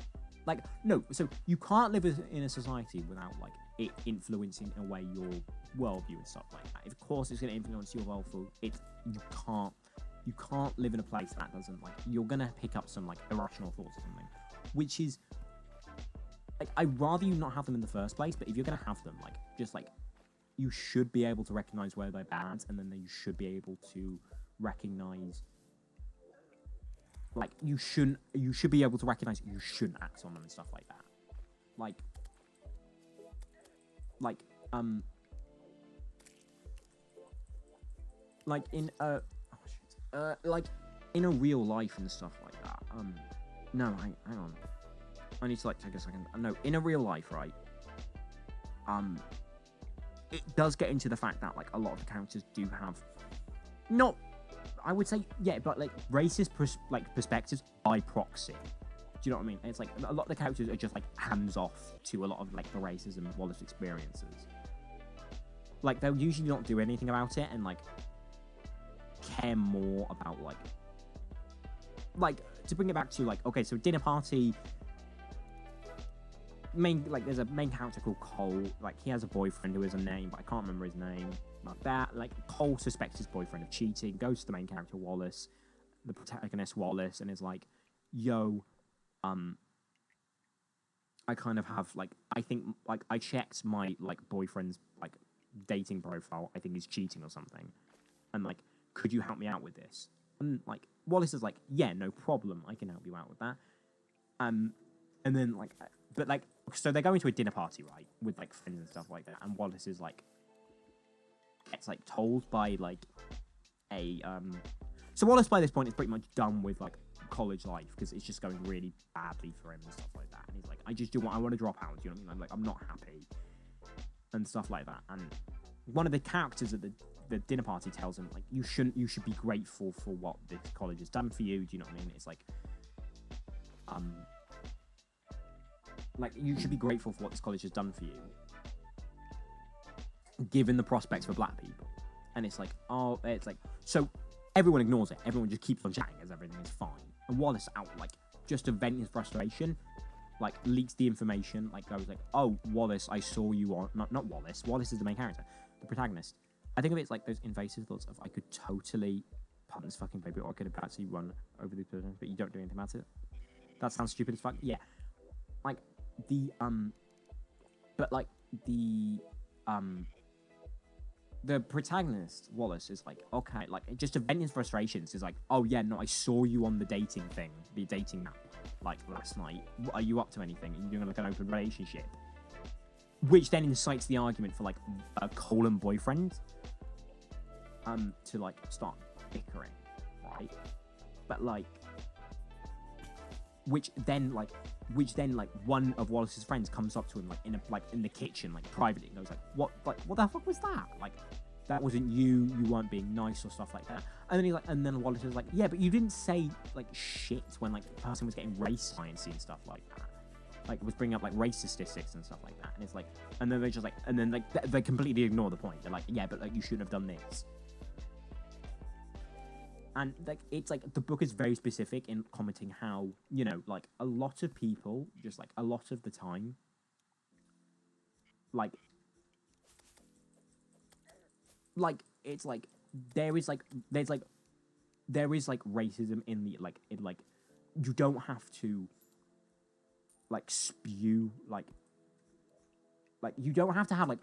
Like, no, so you can't live in a society without, like, it influencing in a way your worldview and stuff like that. Of course it's going to influence your worldview. You can't live in a place that doesn't, like, you're going to pick up some, like, irrational thoughts or something, which is, like, I'd rather you not have them in the first place, but if you're going to have them, like, just, like, you should be able to recognize where they're bad, and then you should be able to recognize, like, you should be able to recognize you shouldn't act on them and stuff like that. Like, like in a real life and stuff like that. No, hang on. I need to, like, take a second. No, in a real life, right? It does get into the fact that, like, a lot of the characters do have, not, I would say, yeah, but, like, racist perspectives by proxy. Do you know what I mean? It's like a lot of the characters are just, like, hands off to a lot of, like, the racism Wallace experiences. Like, they'll usually not do anything about it and, like, care more about, like, to bring it back to, like, okay, so dinner party, there's a main character called Cole. Like, he has a boyfriend who has a name, but I can't remember his name. Like that, like, Cole suspects his boyfriend of cheating, goes to the main character Wallace, the protagonist Wallace, and is like, yo, I kind of have, like, I think, like, I checked my, like, boyfriend's, like, dating profile. I think he's cheating or something. And, like, could you help me out with this? And, like, Wallace is like, yeah, no problem. I can help you out with that. And then, like, but, like, so they're going to a dinner party, right? With, like, friends and stuff like that. And Wallace is, like, gets, like, told by, like, so Wallace by this point is pretty much done with, like, college life because it's just going really badly for him and stuff like that. And he's like, I want to drop out. Do you know what I mean? I'm not happy and stuff like that. And one of the characters at the dinner party tells him, like, you should be grateful for what this college has done for you. Do you know what I mean? It's like, you should be grateful for what this college has done for you, given the prospects for black people. And it's like, oh, it's like, so everyone ignores it. Everyone just keeps on chatting as everything is fine. And Wallace, out, like, just to vent his frustration, like, leaks the information, like, goes like, oh, Wallace, I saw you on, not Wallace. Wallace is the main character, the protagonist. I think of it as, like, those invasive thoughts of, I could totally pump this fucking baby, or I could actually run over these persons, but you don't do anything about it. That sounds stupid as fuck. Yeah. Like, the protagonist, Wallace, is like, okay, like, just to vent his frustrations, is like, oh yeah, no, I saw you on the dating app, like, last night. Are you up to anything? Are you doing, like, an open relationship? Which then incites the argument for, like, a Cole and boyfriend, to, like, start bickering, right? But, like, which then one of Wallace's friends comes up to him, like, in the kitchen, like, privately, and goes like, what the fuck was that? Like, that wasn't you weren't being nice or stuff like that. And then he's like, and then Wallace is like, yeah, but you didn't say, like, shit when, like, the person was getting race sciencey and stuff like that. Like, was bringing up, like, race statistics and stuff like that. And it's like, and then they just, like, and then, like, they completely ignore the point. They're like, yeah, but, like, you shouldn't have done this. And, like, it's, like, the book is very specific in commenting how, you know, like, a lot of people, just, like, a lot of the time, like, it's, like, there is racism in the, like, you don't have to, like, spew, like, you don't have to have, like,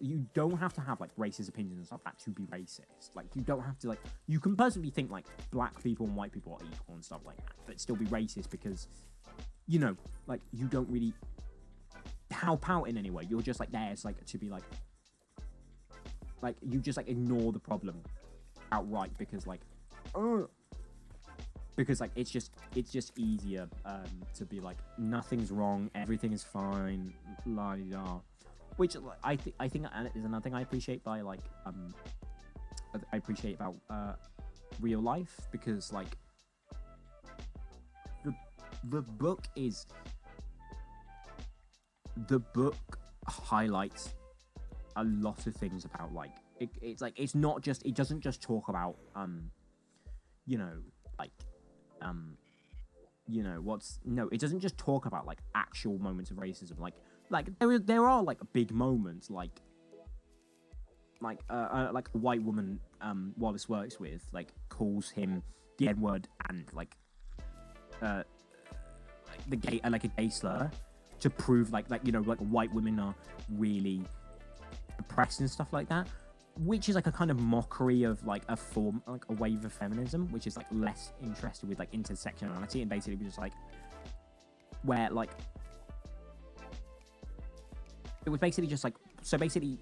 you don't have to have, like, racist opinions and stuff like that to be racist. Like, you don't have to, like, you can personally think, like, black people and white people are equal and stuff like that, but still be racist because, you know, like, you don't really help out in any way. You're just, like, there, it's, like, to be, like, you just, like, ignore the problem outright because like, uh, because like it's just easier to be like nothing's wrong, everything is fine, la di da, which I think is another thing I appreciate by like I appreciate about real life, because like the book highlights a lot of things about like it's like it doesn't just talk about you know like it doesn't just talk about like actual moments of racism, like there are like big moments like a white woman Wallace works with like calls him the N-word and like the gay like a gay slur to prove like white women are really oppressed and stuff like that, which is like a kind of mockery of like a form, like a wave of feminism, which is like less interested with like intersectionality and basically just like where like it was basically just like so basically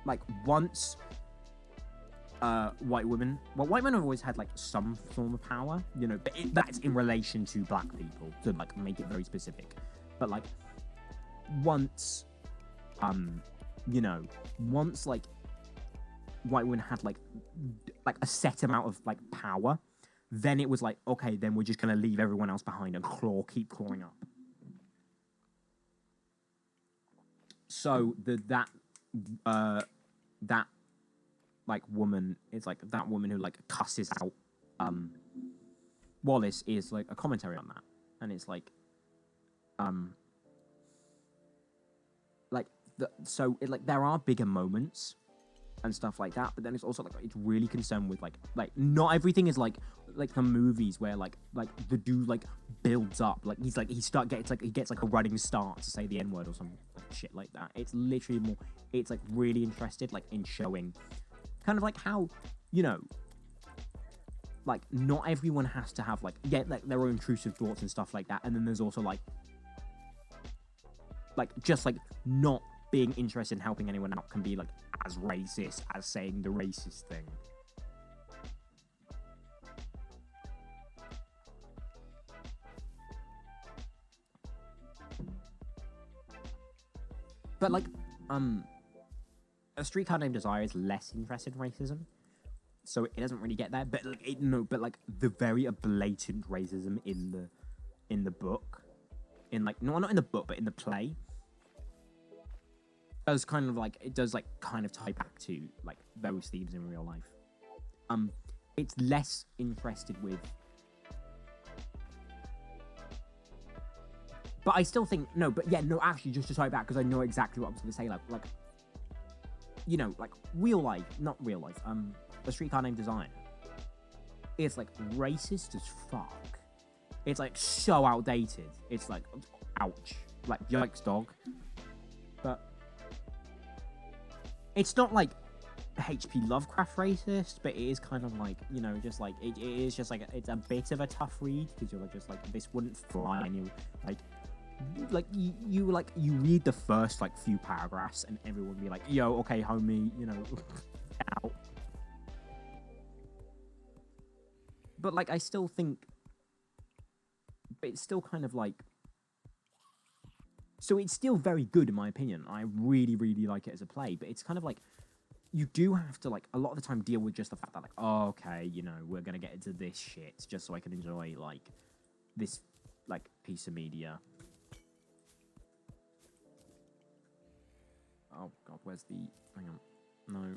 like once white women have always had like some form of power, but that's in relation to black people, to like make it very specific, but like once once like white women had like a set amount of like power, then it was like, okay, then we're just gonna leave everyone else behind and keep clawing up. So that like woman is like that woman who like cusses out Wallace is like a commentary on that, and it's like so it like there are bigger moments and stuff like that, but then it's also like it's really concerned with like not everything is like the movies where like the dude like builds up, like he gets like a running start to say the N-word or some like shit like that. It's literally more, it's like really interested like in showing kind of like how like not everyone has to have like their own intrusive thoughts and stuff like that, and then there's also like just like not being interested in helping anyone out can be like as racist as saying the racist thing. But like A Streetcar Named Desire is less interested in racism, so it doesn't really get that. But like the very blatant racism in the book, in like not in the book but in the play, does kind of tie back to like those themes in real life. It's less interested with, but I still think actually just to tie back, because I know exactly what I was going to say, like real life, not real life, A Streetcar Named Desire, it's like racist as fuck. It's like so outdated. It's like, ouch, like yikes dog. But it's not like H.P. Lovecraft racist, but it is kind of like, just like it is just like it's a bit of a tough read, because you're like just like this wouldn't fly, and you read the first like few paragraphs and everyone would be like, yo, okay homie, out. But like I still think, but it's still kind of like, so it's still very good in my opinion. I really, really like it as a play, but it's kind of like, you do have to like a lot of the time deal with just the fact that like, oh, okay, we're gonna get into this shit just so I can enjoy like this like piece of media. Oh god, where's the, hang on, no,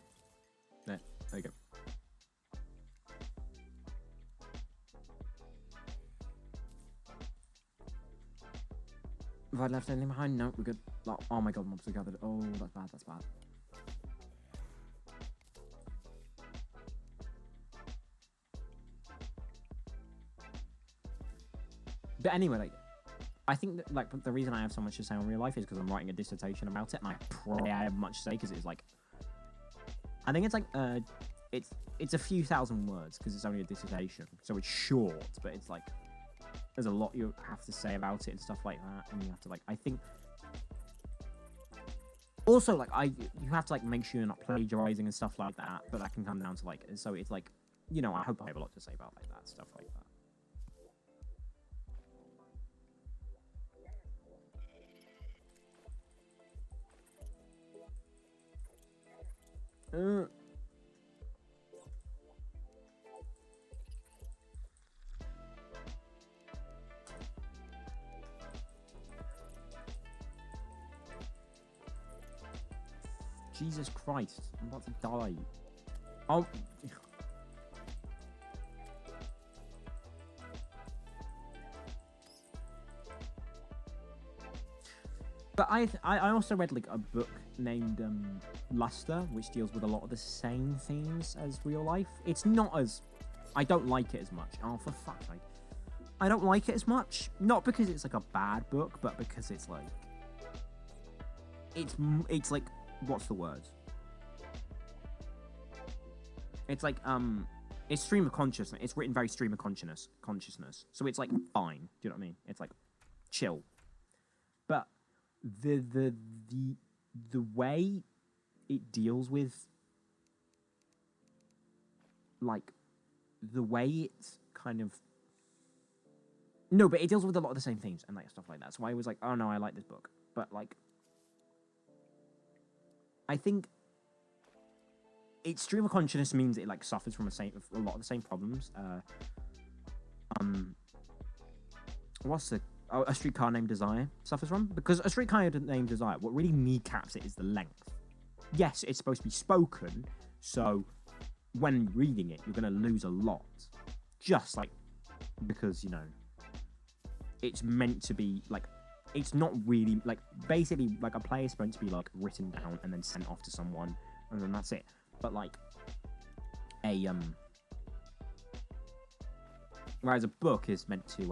there you go. Have I left anything behind? No, we're good. Oh my god, mobs are gathered. Oh, that's bad. But anyway, like, I think that like the reason I have so much to say on real life is because I'm writing a dissertation about it, and I probably have much to say because it's like, I think it's like it's a few thousand words because it's only a dissertation, so it's short, but it's like there's a lot you have to say about it and stuff like that, and you have to like, I think Also, like, you have to, like, make sure you're not plagiarizing and stuff like that, but that can come down to, like, so it's, like, you know, I hope I have a lot to say about, like, that, stuff like that. Jesus Christ, I'm about to die. Oh. But I also read like a book named Luster, which deals with a lot of the same themes as real life. It's not as, I don't like it as much. Oh, for fuck's sake. I don't like it as much. Not because it's like a bad book, but because it's like, it's like, what's the word? It's like, it's stream of consciousness. It's written very stream of consciousness. So it's like fine. Do you know what I mean? It's like chill. But the way it deals with, like, the way it's kind of, no, but it deals with a lot of the same themes and like stuff like that. So I was like, oh no, I like this book. But like, I think its stream of consciousness means it like suffers from a lot of the same problems. What's the A Streetcar Named Desire suffers from? Because A Streetcar Named Desire, what really kneecaps it is the length. Yes, it's supposed to be spoken, so when reading it, you're going to lose a lot. Just like, because, you know, it's meant to be, like, it's not really, like, basically, like, a play is supposed to be, like, written down and then sent off to someone, and then that's it. But, like, whereas a book is meant to,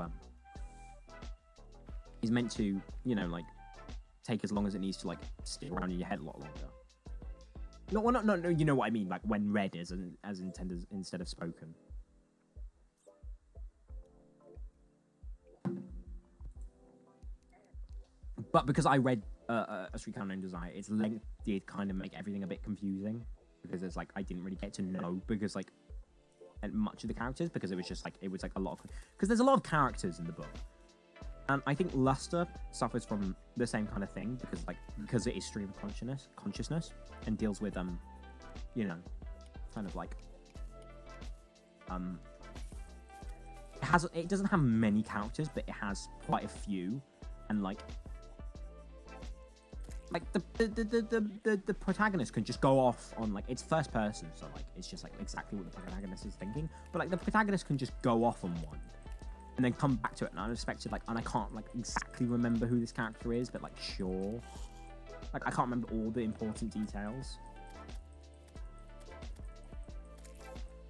you know, like, take as long as it needs to, like, stick around in your head a lot longer. No, you know what I mean, like, when read as intended instead of spoken. But because I read A Streetcar Named Desire, its length did kind of make everything a bit confusing. Because it's like, I didn't really get to know, because, like, and much of the characters, because it was just, like, a lot of... Because there's a lot of characters in the book. And I think Luster suffers from the same kind of thing, because it is stream of consciousness, and deals with, you know, kind of like... It doesn't have many characters, but it has quite a few, and, like the protagonist can just go off on, like, it's first person, so like it's just like exactly what the protagonist is thinking. But like the protagonist can just go off on one and then come back to it, and unexpected, like, and I can't like exactly remember who this character is, but like sure, like I can't remember all the important details.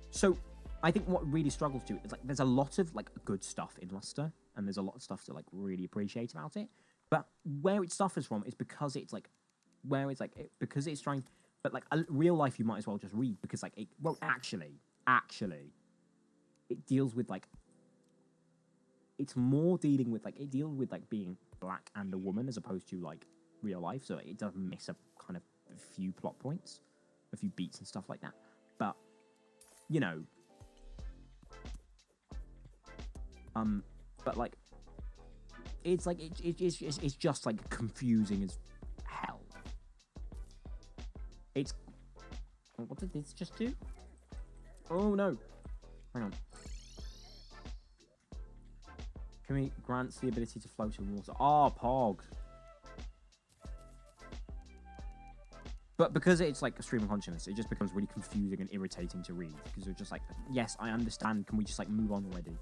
So I think what really struggles to is like there's a lot of like good stuff in Luster, and there's a lot of stuff to like really appreciate about it. But where it suffers from is because it's like, because it's trying, but like real life you might as well just read, because like, actually, it deals with like, it's more dealing with like, it deals with like being black and a woman as opposed to like real life, so it does miss a kind of a few plot points, a few beats and stuff like that. But, you know, but like, it's like it's just like confusing as hell. It's, what did this just do? Oh no! Hang on. Can we grants the ability to float in water? Oh, Pog. But because it's like a stream of consciousness, it just becomes really confusing and irritating to read, because you're just like, yes, I understand. Can we just like move on already?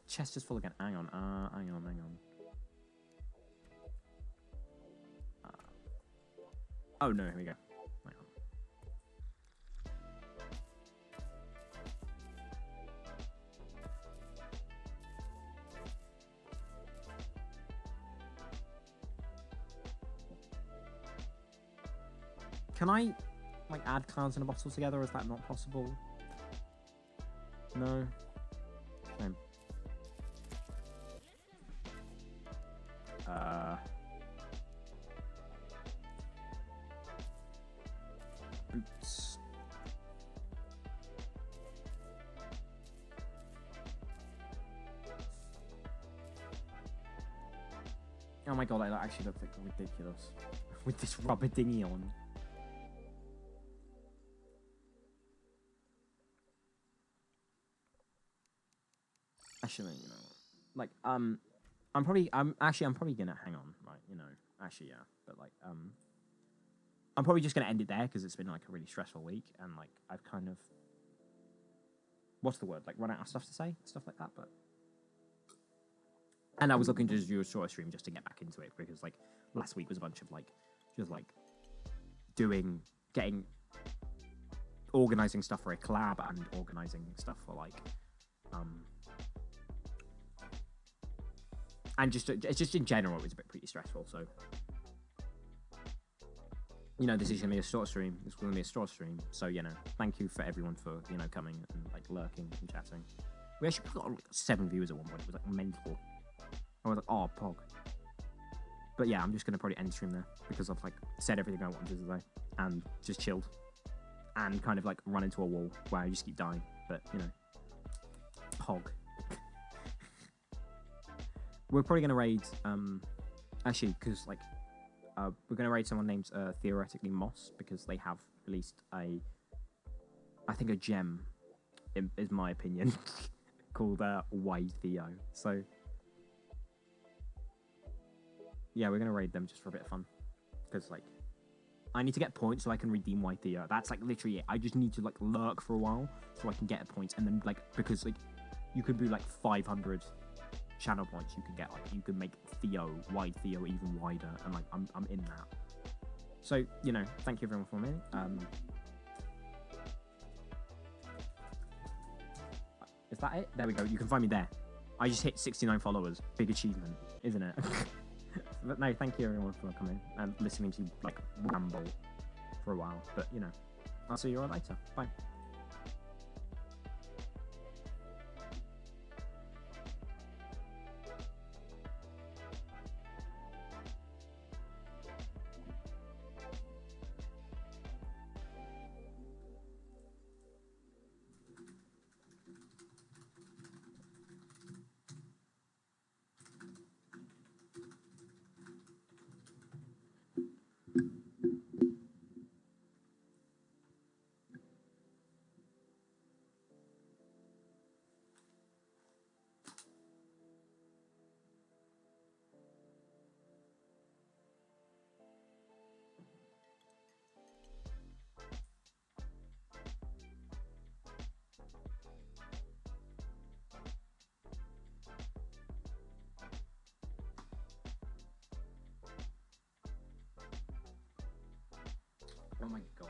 Chest is full again. Hang on. Hang on. Oh no, here we go. Hang on. Can I, like, add cards in a bottle together? Is that not possible? No. Shame. Boots. Oh my god, that actually looks like ridiculous. With this rubber dinghy on. Actually, you know, like, I'm probably gonna hang on, right, you know, actually, yeah, but, like, I'm probably just gonna end it there, because it's been, like, a really stressful week, and, like, I've kind of, what's the word, like, run out of stuff to say, stuff like that, but, and I was looking to just do a shorter stream just to get back into it, because, like, last week was a bunch of, like, just, like, organizing stuff for a collab, and organizing stuff for, like, and it's just in general, it was pretty stressful. So, you know, this is gonna be a short stream. This is gonna be a short stream. So, you know, thank you for everyone for, you know, coming and, like, lurking and chatting. We actually got, like, 7 viewers at one point. It was, like, mental. I was like, oh, pog. But yeah, I'm just gonna probably end stream there, because I've, like, said everything I wanted to say and just chilled and kind of, like, run into a wall where I just keep dying. But, you know, pog. We're probably going to raid, actually, because, like, we're going to raid someone named, theoretically Moss, because they have released I think a gem, is my opinion, called, Wide Theo. So, yeah, we're going to raid them just for a bit of fun, because, like, I need to get points so I can redeem Wide Theo. That's, like, literally it. I just need to, like, lurk for a while so I can get points, and then, like, because, like, you could do, like, 500... channel points, you can get, like, you can make Wide Theo even wider, and, like, I'm in that. So, you know, thank you everyone for me. Is that it? There we go. You can find me there. I just hit 69 followers. Big achievement, isn't it? But no, thank you everyone for coming and listening to, like, ramble for a while. But, you know, I'll see you all later. Bye. Oh my god.